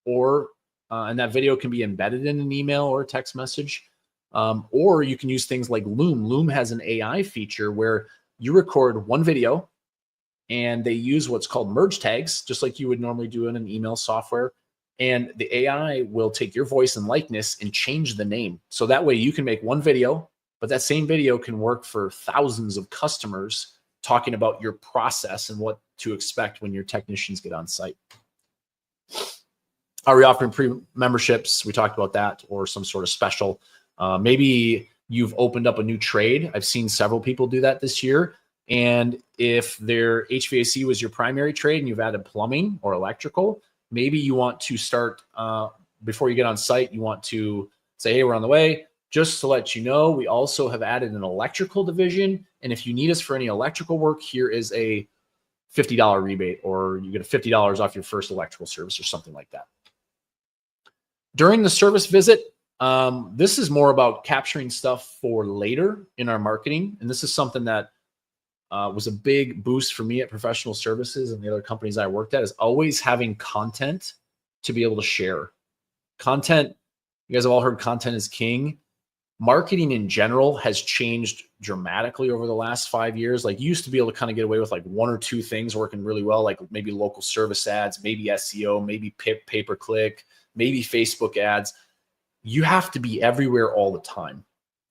S1: or, and that video can be embedded in an email or a text message. Or you can use things like Loom. Loom has an AI feature where you record one video and they use what's called merge tags, just like you would normally do in an email software. And the AI will take your voice and likeness and change the name. So that way you can make one video, but that same video can work for thousands of customers talking about your process and what to expect when your technicians get on site. Are we offering pre-memberships? We talked about that, or some sort of special. Maybe you've opened up a new trade. I've seen several people do that this year. And if their HVAC was your primary trade and you've added plumbing or electrical, maybe you want to start, before you get on site, you want to say, hey, we're on the way. Just to let you know, we also have added an electrical division. And if you need us for any electrical work, here is a $50 rebate, or you get $50 off your first electrical service or something like that. During the service visit, this is more about capturing stuff for later in our marketing. And this is something that was a big boost for me at Professional Services and the other companies I worked at, is always having content to be able to share. Content, you guys have all heard content is king. Marketing in general has changed dramatically over the last 5 years. Like, you used to be able to kind of get away with like one or two things working really well, like maybe local service ads, maybe SEO, maybe pay-per-click, maybe Facebook ads. You have to be everywhere all the time.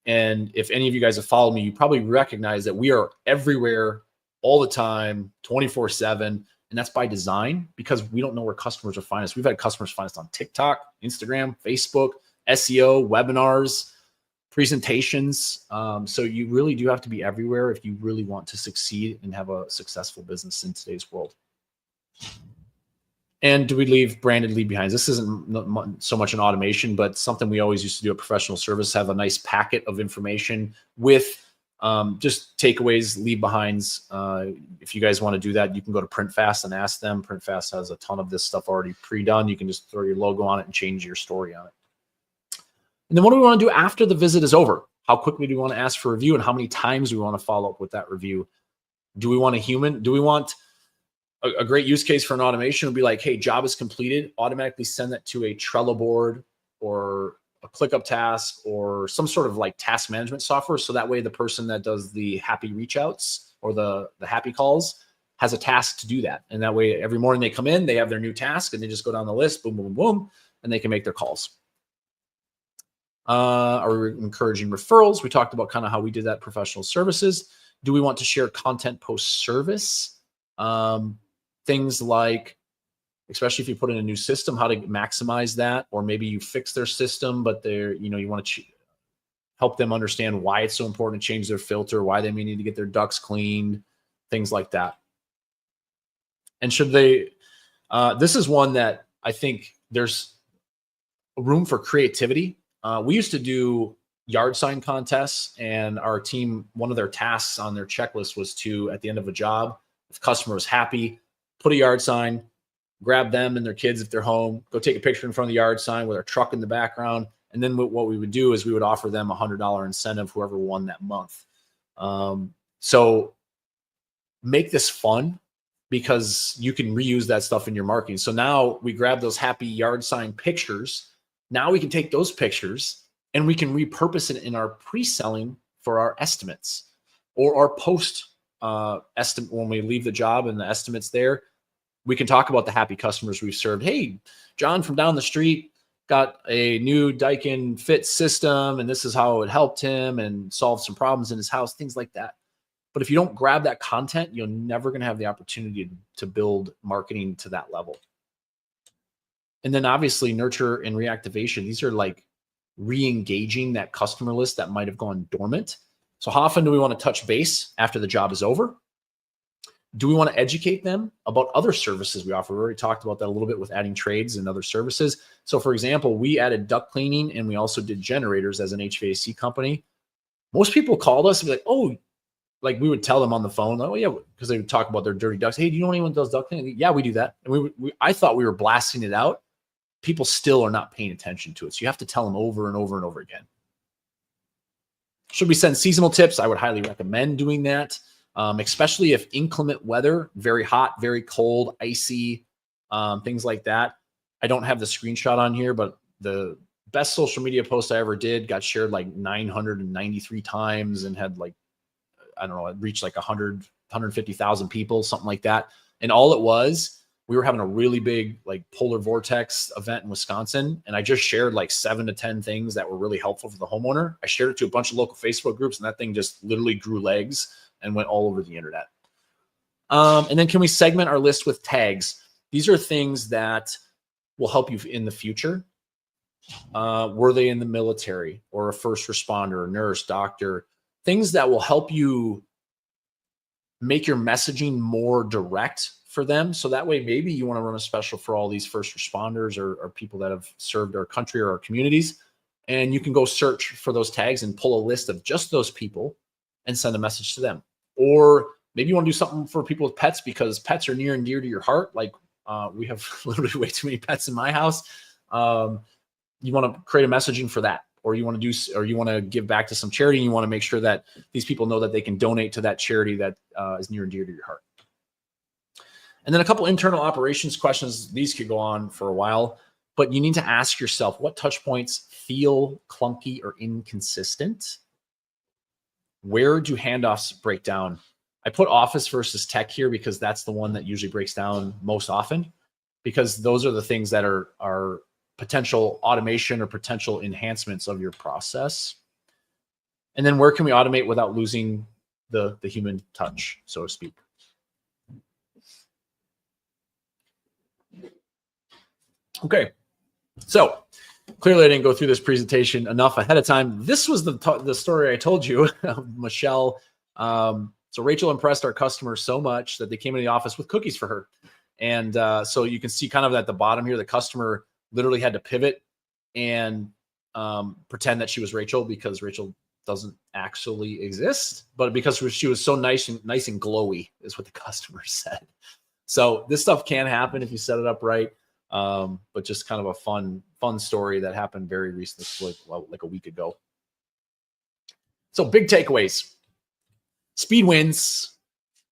S1: And if any of you guys have followed me, you probably recognize that we are everywhere all the time, 24/7. And that's by design, because we don't know where customers are finding us. We've had customers find us on TikTok, Instagram, Facebook, SEO, webinars, presentations. So you really do have to be everywhere if you really want to succeed and have a successful business in today's world. And do we leave branded lead behinds? This isn't so much an automation, but something we always used to do at Professional Service, have a nice packet of information with just takeaways, leave behinds. If you guys want to do that, you can go to PrintFast and ask them. PrintFast has a ton of this stuff already pre-done. You can just throw your logo on it and change your story on it. And then what do we want to do after the visit is over? How quickly do we want to ask for a review, and how many times do we want to follow up with that review? Do we want a human? Do we want a great use case for an automation would be like, hey, job is completed, automatically send that to a Trello board or a ClickUp task or some sort of like task management software. So that way the person that does the happy reach outs or the happy calls has a task to do that. And that way every morning they come in, they have their new task and they just go down the list, boom, boom, boom, and they can make their calls. Are we encouraging referrals? We talked about kind of how we did that at Professional Services. Do we want to share content post-service? Things like, especially if you put in a new system, how to maximize that, or maybe you fix their system, but they're, you want to help them understand why it's so important to change their filter, why they may need to get their ducts cleaned, things like that. And should they, this is one that I think there's room for creativity. We used to do yard sign contests, and our team, one of their tasks on their checklist was to, at the end of a job, if the customer was happy, put a yard sign, grab them and their kids if they're home, go take a picture in front of the yard sign with our truck in the background. And then what we would do is we would offer them $100 incentive, whoever won that month. So make this fun, because you can reuse that stuff in your marketing. So now we grab those happy yard sign pictures. Now we can take those pictures and we can repurpose it in our pre-selling for our estimates, or our post estimate. When we leave the job and the estimates there, we can talk about the happy customers we've served. Hey, John from down the street, got a new Daikin Fit system, and this is how it helped him and solved some problems in his house, things like that. But if you don't grab that content, you're never going to have the opportunity to build marketing to that level. And then obviously nurture and reactivation. These are like re-engaging that customer list that might have gone dormant. So how often do we want to touch base after the job is over? Do we want to educate them about other services we offer? We already talked about that a little bit with adding trades and other services. So for example, we added duct cleaning and we also did generators as an HVAC company. Most people called us and be like, oh, like we would tell them on the phone, oh yeah, because they would talk about their dirty ducts. Hey, do you know anyone that does duct cleaning? Yeah, we do that. And I thought we were blasting it out. People still are not paying attention to it. So you have to tell them over and over and over again. Should we send seasonal tips? I would highly recommend doing that. Especially if inclement weather, very hot, very cold, icy, things like that. I don't have the screenshot on here, but the best social media post I ever did got shared like 993 times and had like, I don't know, it reached like 150,000 people, something like that. And all it was, we were having a really big like polar vortex event in Wisconsin. And I just shared like 7 to 10 things that were really helpful for the homeowner. I shared it to a bunch of local Facebook groups and that thing just literally grew legs and went all over the internet. And then can we segment our list with tags? These are things that will help you in the future. Were they in the military or a first responder, nurse, doctor? Things that will help you make your messaging more direct for them. So that way, maybe you want to run a special for all these first responders or people that have served our country or our communities. And you can go search for those tags and pull a list of just those people and send a message to them. Or maybe you want to do something for people with pets because pets are near and dear to your heart. Like we have literally way too many pets in my house. You want to create a messaging for that, or you want to give back to some charity and you want to make sure that these people know that they can donate to that charity that is near and dear to your heart. And then a couple internal operations questions. These could go on for a while, but you need to ask yourself, what touch points feel clunky or inconsistent? Where do handoffs break down? I put office versus tech here because that's the one that usually breaks down most often, because those are the things that are potential automation or potential enhancements of your process. And then where can we automate without losing the human touch, so to speak? Okay, so clearly I didn't go through this presentation enough ahead of time. This was the story I told you, Michelle. So Rachel impressed our customers so much that they came into the office with cookies for her. And so you can see kind of at the bottom here, the customer literally had to pivot and pretend that she was Rachel because Rachel doesn't actually exist, but because she was so nice and glowy is what the customer said. So this stuff can happen if you set it up right. But just kind of a fun story that happened very recently, like a week ago. So big takeaways. Speed wins,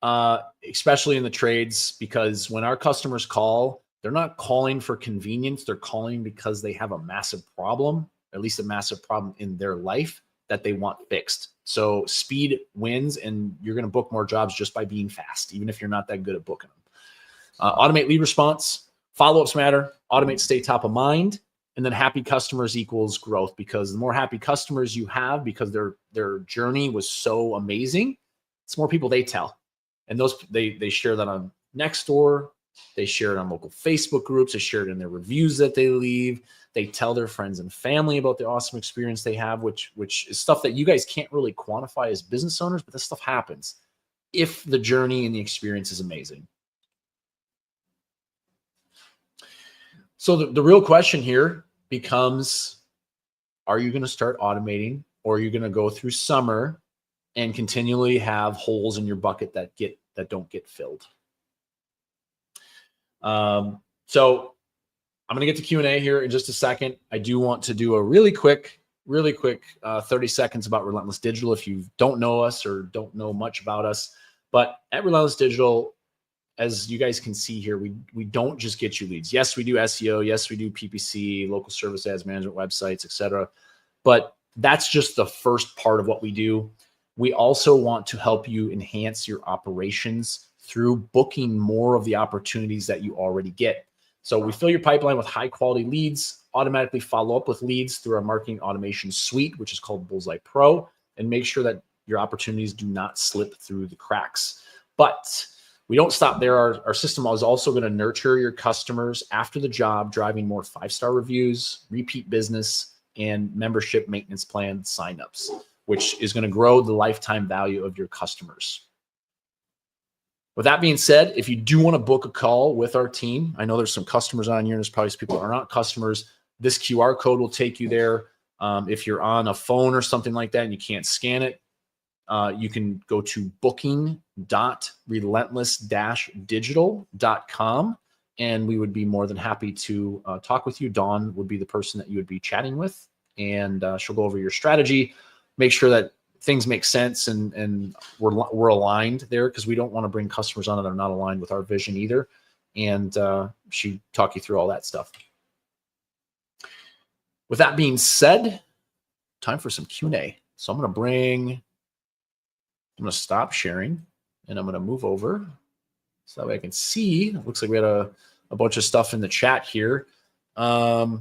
S1: especially in the trades, because when our customers call, they're not calling for convenience. They're calling because they have a massive problem, at least a massive problem in their life that they want fixed. So speed wins, and you're going to book more jobs just by being fast, even if you're not that good at booking them. Automate lead response. Follow-ups matter. Automate, stay top of mind. And then happy customers equals growth, because the more happy customers you have because their journey was so amazing, it's more people they tell. And those they share that on Nextdoor. They share it on local Facebook groups. They share it in their reviews that they leave. They tell their friends and family about the awesome experience they have, which is stuff that you guys can't really quantify as business owners, but this stuff happens if the journey and the experience is amazing. So the real question here becomes, are you going to start automating, or are you going to go through summer and continually have holes in your bucket that don't get filled? So I'm going to get to Q&A here in just a second. I do want to do a really quick 30 seconds about Relentless Digital if you don't know us or don't know much about us. But at Relentless Digital, as you guys can see here, we don't just get you leads. Yes, we do SEO. Yes, we do PPC, local service ads management, websites, etc. But that's just the first part of what we do. We also want to help you enhance your operations through booking more of the opportunities that you already get. So we fill your pipeline with high quality leads, automatically follow up with leads through our marketing automation suite, which is called Bullseye Pro, and make sure that your opportunities do not slip through the cracks. But we don't stop there. Our system is also going to nurture your customers after the job, driving more 5-star reviews, repeat business, and membership maintenance plan signups, which is going to grow the lifetime value of your customers. With that being said, if you do want to book a call with our team, I know there's some customers on here, and there's probably some people that are not customers. This QR code will take you there. If you're on a phone or something like that and you can't scan it, you can go to booking.relentless-digital.com, and we would be more than happy to talk with you. Dawn would be the person that you would be chatting with, and she'll go over your strategy, make sure that things make sense, and we're aligned there, because we don't want to bring customers on that are not aligned with our vision either. And she talk you through all that stuff. With that being said, time for some Q&A. So I'm going to stop sharing, and I'm going to move over so that way I can see. It looks like we had a bunch of stuff in the chat here. I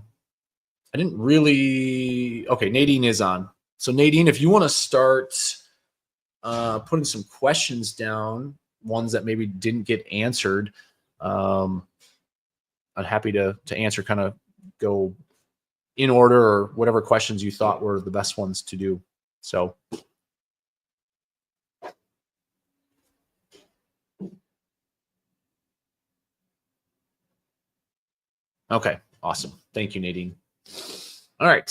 S1: didn't really. Okay, Nadine is on. So Nadine, if you want to start putting some questions down, ones that maybe didn't get answered, I'm happy to answer, kind of go in order, or whatever questions you thought were the best ones to do. So. Okay, awesome. Thank you, Nadine. All right.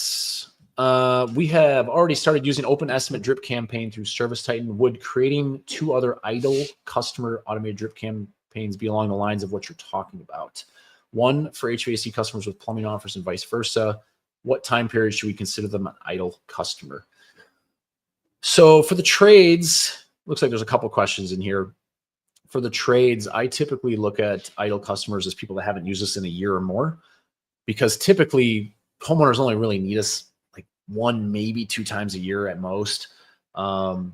S1: We have already started using Open Estimate Drip Campaign through Service Titan. Would creating 2 other idle customer automated drip campaigns be along the lines of what you're talking about? One for HVAC customers with plumbing offers and vice versa. What time period should we consider them an idle customer? So for the trades, looks like there's a couple questions in here. For the trades, I typically look at idle customers as people that haven't used us in a year or more, because typically homeowners only really need us like 1, maybe 2 times a year at most,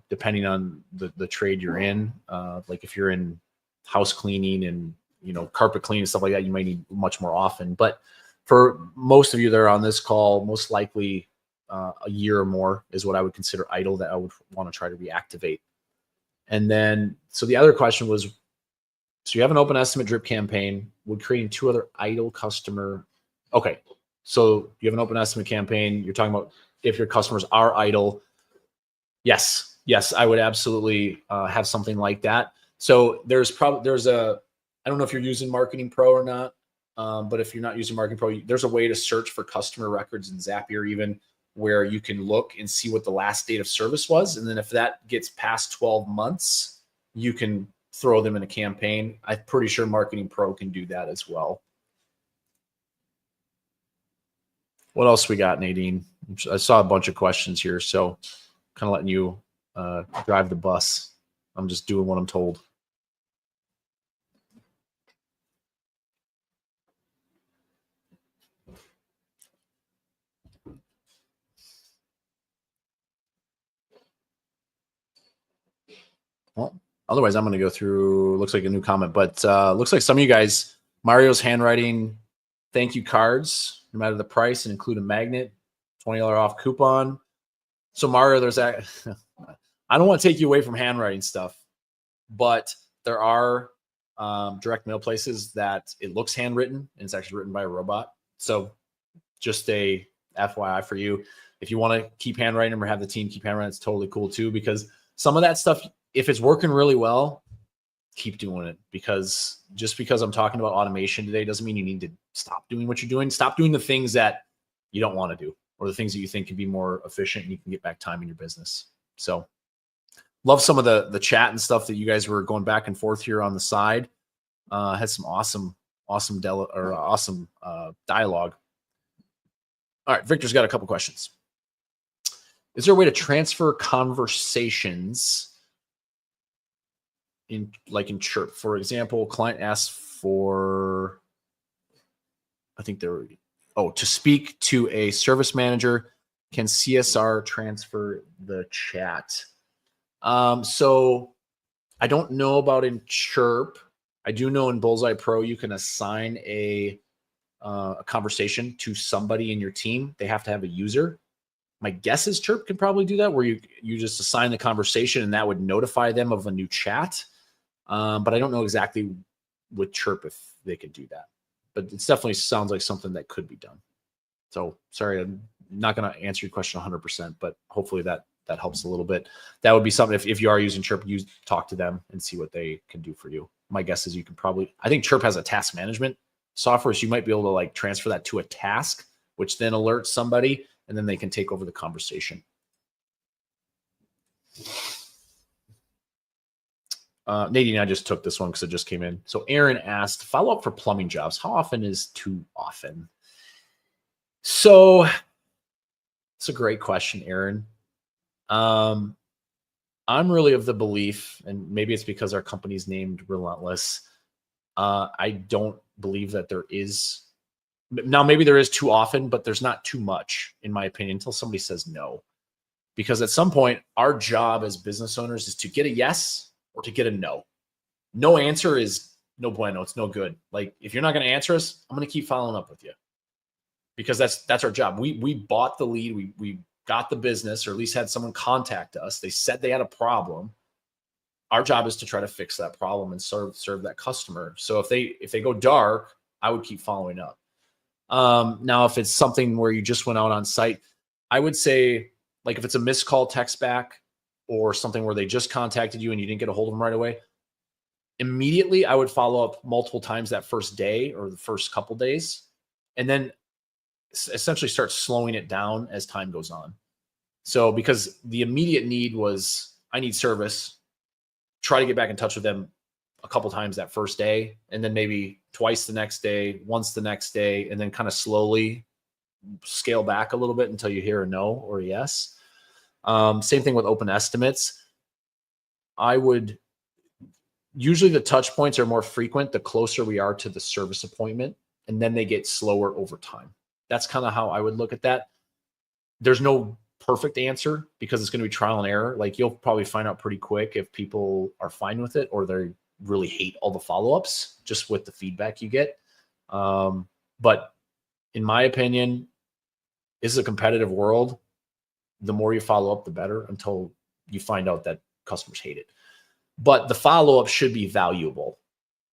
S1: depending on the trade you're in. Like if you're in house cleaning and carpet cleaning and stuff like that, you might need much more often. But for most of you that are on this call, most likely a year or more is what I would consider idle, that I would want to try to reactivate. And then, so the other question was, so you have an Open Estimate Drip campaign, would creating 2 other idle customer. Okay. So you have an Open Estimate campaign. You're talking about if your customers are idle. Yes, I would absolutely have something like that. So I don't know if you're using Marketing Pro or not, but if you're not using Marketing Pro, there's a way to search for customer records in Zapier even, where you can look and see what the last date of service was. And then if that gets past 12 months, you can throw them in a campaign. I'm pretty sure Marketing Pro can do that as well. What else we got, Nadine? I saw a bunch of questions here, so kind of letting you drive the bus. I'm just doing what I'm told. Well, otherwise, I'm going to go through, looks like a new comment, but looks like some of you guys, Mario's handwriting thank you cards, no matter the price, and include a magnet, $20 off coupon. So Mario, there's that. I don't want to take you away from handwriting stuff, but there are direct mail places that it looks handwritten and it's actually written by a robot. So just a FYI for you. If you want to keep handwriting them or have the team keep handwriting, it's totally cool too, because some of that stuff, if it's working really well, keep doing it, because just because I'm talking about automation today doesn't mean you need to stop doing what you're doing. Stop doing the things that you don't want to do, or the things that you think can be more efficient and you can get back time in your business. So love some of the chat and stuff that you guys were going back and forth here on the side. Had some awesome dialogue. All right, Victor's got a couple questions. Is there a way to transfer conversations in Chirp? For example, client asks for, to speak to a service manager. Can CSR transfer the chat? So I don't know about in Chirp. I do know in Bullseye Pro, you can assign a a conversation to somebody in your team, they have to have a user. My guess is Chirp can probably do that, where you just assign the conversation and that would notify them of a new chat. But I don't know exactly with Chirp if they could do that. But it definitely sounds like something that could be done. So sorry, I'm not going to answer your question 100%, but hopefully that helps a little bit. That would be something, if you are using Chirp, you talk to them and see what they can do for you. My guess is you can probably, I think Chirp has a task management software, so you might be able to like transfer that to a task, which then alerts somebody, and then they can take over the conversation. Nadine, I just took this one because it just came in. So Aaron asked, follow up for plumbing jobs. How often is too often? So it's a great question, Aaron. I'm really of the belief, and maybe it's because our company's named Relentless. I don't believe that there is. Now, maybe there is too often, but there's not too much, in my opinion, until somebody says no. Because at some point, our job as business owners is to get a yes or to get a no. No answer is no bueno. It's no good. Like, if you're not going to answer us, I'm going to keep following up with you, because that's our job. We bought the lead. We got the business, or at least had someone contact us. They said they had a problem. Our job is to try to fix that problem and serve that customer. So if they go dark, I would keep following up. Now, if it's something where you just went out on site, I would say, like, if it's a missed call, text back, or something where they just contacted you and you didn't get a hold of them right away, immediately I would follow up multiple times that first day or the first couple days, and then essentially start slowing it down as time goes on. So because the immediate need was, I need service, try to get back in touch with them a couple times that first day, and then maybe twice the next day, once the next day, and then kind of slowly scale back a little bit until you hear a no or a yes. Same thing with open estimates. I would usually, the touch points are more frequent the closer we are to the service appointment, and then they get slower over time. That's kind of how I would look at that. There's no perfect answer because it's going to be trial and error. Like, you'll probably find out pretty quick if people are fine with it or they really hate all the follow-ups just with the feedback you get. But in my opinion, this is a competitive world. The more you follow up, the better, until you find out that customers hate it. But the follow-up should be valuable.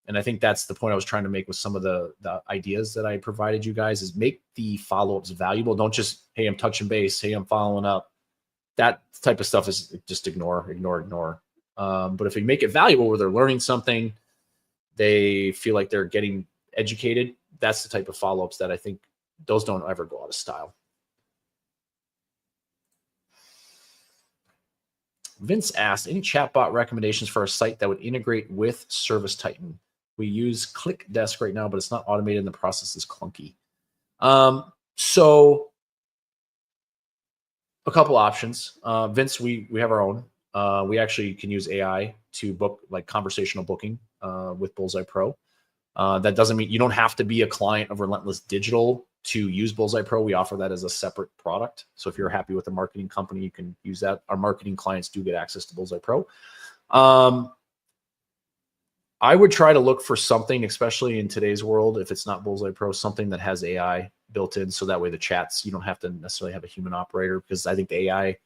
S1: And I think that's the point I was trying to make with some of the ideas that I provided you guys, is make the follow-ups valuable. Don't just, hey, I'm touching base. Hey, I'm following up. That type of stuff is just ignore. But if you make it valuable, where they're learning something, they feel like they're getting educated, that's the type of follow-ups that I think those don't ever go out of style. Vince asked, any chatbot recommendations for a site that would integrate with Service Titan? We use ClickDesk right now, but it's not automated and the process is clunky. So a couple options. Vince, we have our own. We actually can use AI to book, like, conversational booking with Bullseye Pro. That doesn't mean you don't have to be a client of Relentless Digital to use Bullseye Pro. We offer that as a separate product. So if you're happy with a marketing company, you can use that. Our marketing clients do get access to Bullseye Pro. I would try to look for something, especially in today's world, if it's not Bullseye Pro, something that has AI built in. So that way the chats, you don't have to necessarily have a human operator, because I think the AI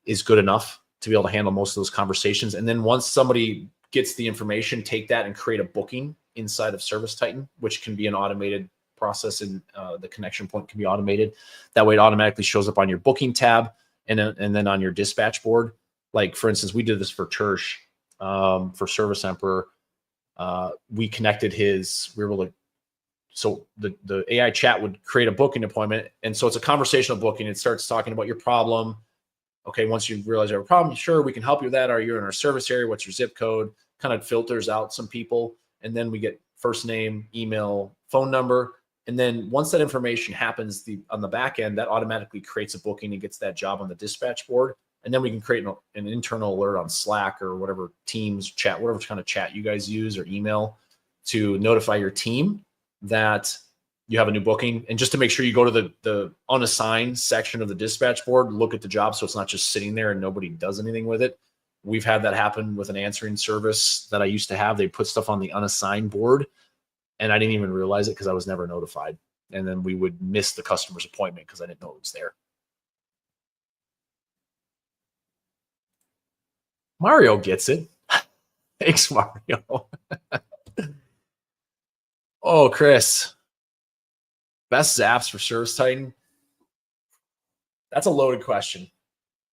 S1: is good enough to be able to handle most of those conversations. And then once somebody gets the information, take that and create a booking inside of Service Titan, which can be an automated process, and the connection point can be automated. That way it automatically shows up on your booking tab and then on your dispatch board. Like, for instance, we did this for Church, for Service Emperor. We connected we were able to, so the AI chat would create a booking appointment. And so it's a conversational booking. It starts talking about your problem. Okay, once you realize you have a problem, sure, we can help you with that. Are you in our service area? What's your zip code? Kind of filters out some people. And then we get first name, email, phone number. And then once that information happens on the back end, that automatically creates a booking and gets that job on the dispatch board. And then we can create an internal alert on Slack or whatever, Teams chat, whatever kind of chat you guys use, or email, to notify your team that you have a new booking. And just to make sure you go to the unassigned section of the dispatch board, look at the job, so it's not just sitting there and nobody does anything with it. We've had that happen with an answering service that I used to have. They put stuff on the unassigned board, and I didn't even realize it because I was never notified. and then we would miss the customer's appointment because I didn't know it was there. Mario gets it. Thanks, Mario. Oh, Chris. Best zaps for Service Titan? That's a loaded question.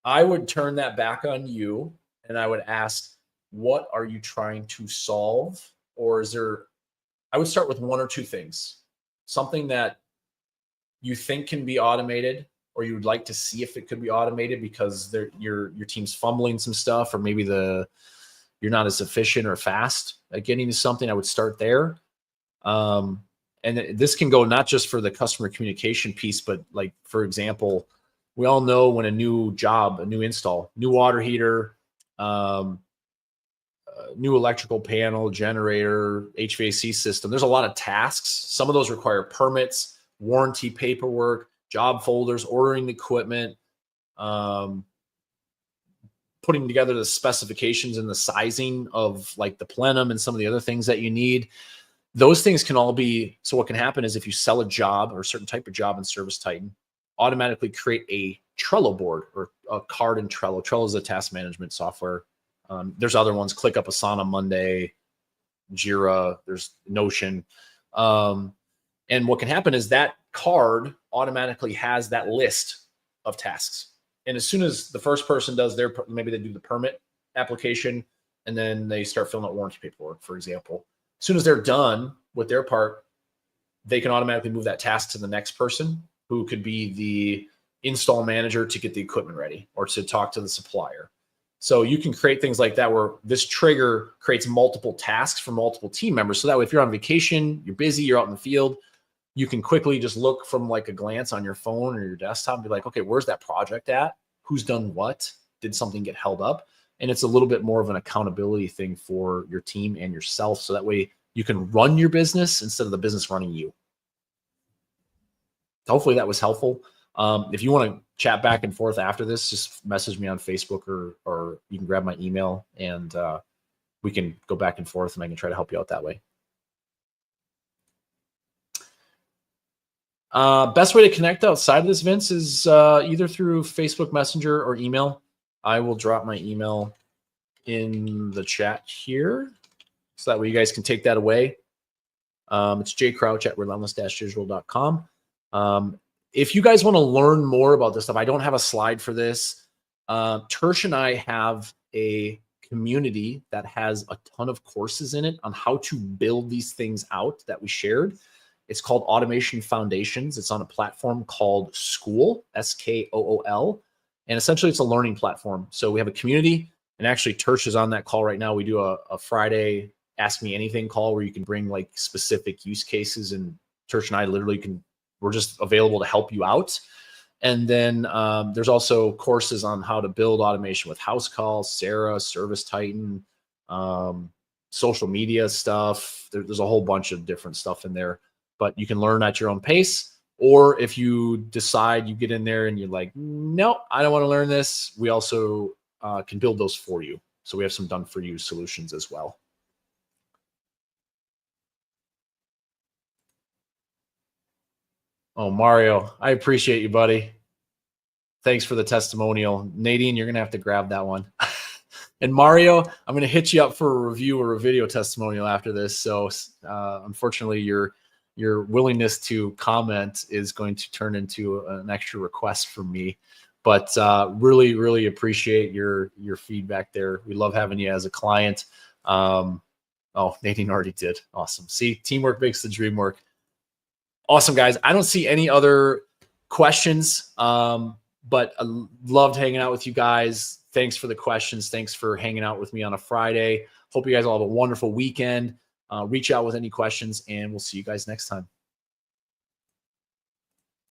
S1: I would turn that back on you and I would ask, what are you trying to solve? Or is there, I would start with one or two things. Something that you think can be automated, or you would like to see if it could be automated because your team's fumbling some stuff, or maybe you're not as efficient or fast at getting to something. I would start there. And this can go not just for the customer communication piece, but like, for example, we all know when a new job, a new install, new water heater, new electrical panel, generator, HVAC system, there's a lot of tasks. Some of those require permits, warranty paperwork, job folders, ordering the equipment, putting together the specifications and the sizing of like the plenum and some of the other things that you need. Those things can all be, so what can happen is if you sell a job or a certain type of job in Service Titan, automatically create a Trello board or a card in Trello. Trello is a task management software. There's other ones, ClickUp, Asana, Monday, Jira, there's Notion. And what can happen is that card automatically has that list of tasks. And as soon as the first person does maybe they do the permit application and then they start filling out warranty paperwork, for example. As soon as they're done with their part, they can automatically move that task to the next person, who could be the install manager to get the equipment ready or to talk to the supplier. So you can create things like that where this trigger creates multiple tasks for multiple team members. So that way, if you're on vacation, you're busy, you're out in the field, you can quickly just look from like a glance on your phone or your desktop and be like, okay, where's that project at? Who's done what? Did something get held up? And it's a little bit more of an accountability thing for your team and yourself. So that way you can run your business instead of the business running you. Hopefully that was helpful. If you want to chat back and forth after this, just message me on Facebook or you can grab my email and we can go back and forth and I can try to help you out that way. Best way to connect outside of this, Vince, is either through Facebook Messenger or email. I will drop my email in the chat here so that way you guys can take that away. It's jcrouch@relentless-digital.com. If you guys want to learn more about this stuff, I don't have a slide for this. Tersh and I have a community that has a ton of courses in it on how to build these things out that we shared. It's called Automation Foundations. It's on a platform called School, SKOOL. And essentially it's a learning platform. So we have a community, and actually Tersh is on that call right now. We do a Friday Ask Me Anything call where you can bring like specific use cases, and Tersh and I literally we're just available to help you out. And then there's also courses on how to build automation with House Calls, Sarah, Service Titan, social media stuff. There's a whole bunch of different stuff in there, but you can learn at your own pace. Or if you decide you get in there and you're like, no, I don't want to learn this, we also can build those for you. So we have some done for you solutions as well. Oh, Mario, I appreciate you, buddy. Thanks for the testimonial. Nadine, you're going to have to grab that one. And Mario, I'm going to hit you up for a review or a video testimonial after this. So unfortunately, your willingness to comment is going to turn into an extra request from me. But really, really appreciate your feedback there. We love having you as a client. Oh, Nadine already did. Awesome. See, teamwork makes the dream work. Awesome, guys. I don't see any other questions, but I loved hanging out with you guys. Thanks for the questions. Thanks for hanging out with me on a Friday. Hope you guys all have a wonderful weekend. Reach out with any questions, and we'll see you guys next time.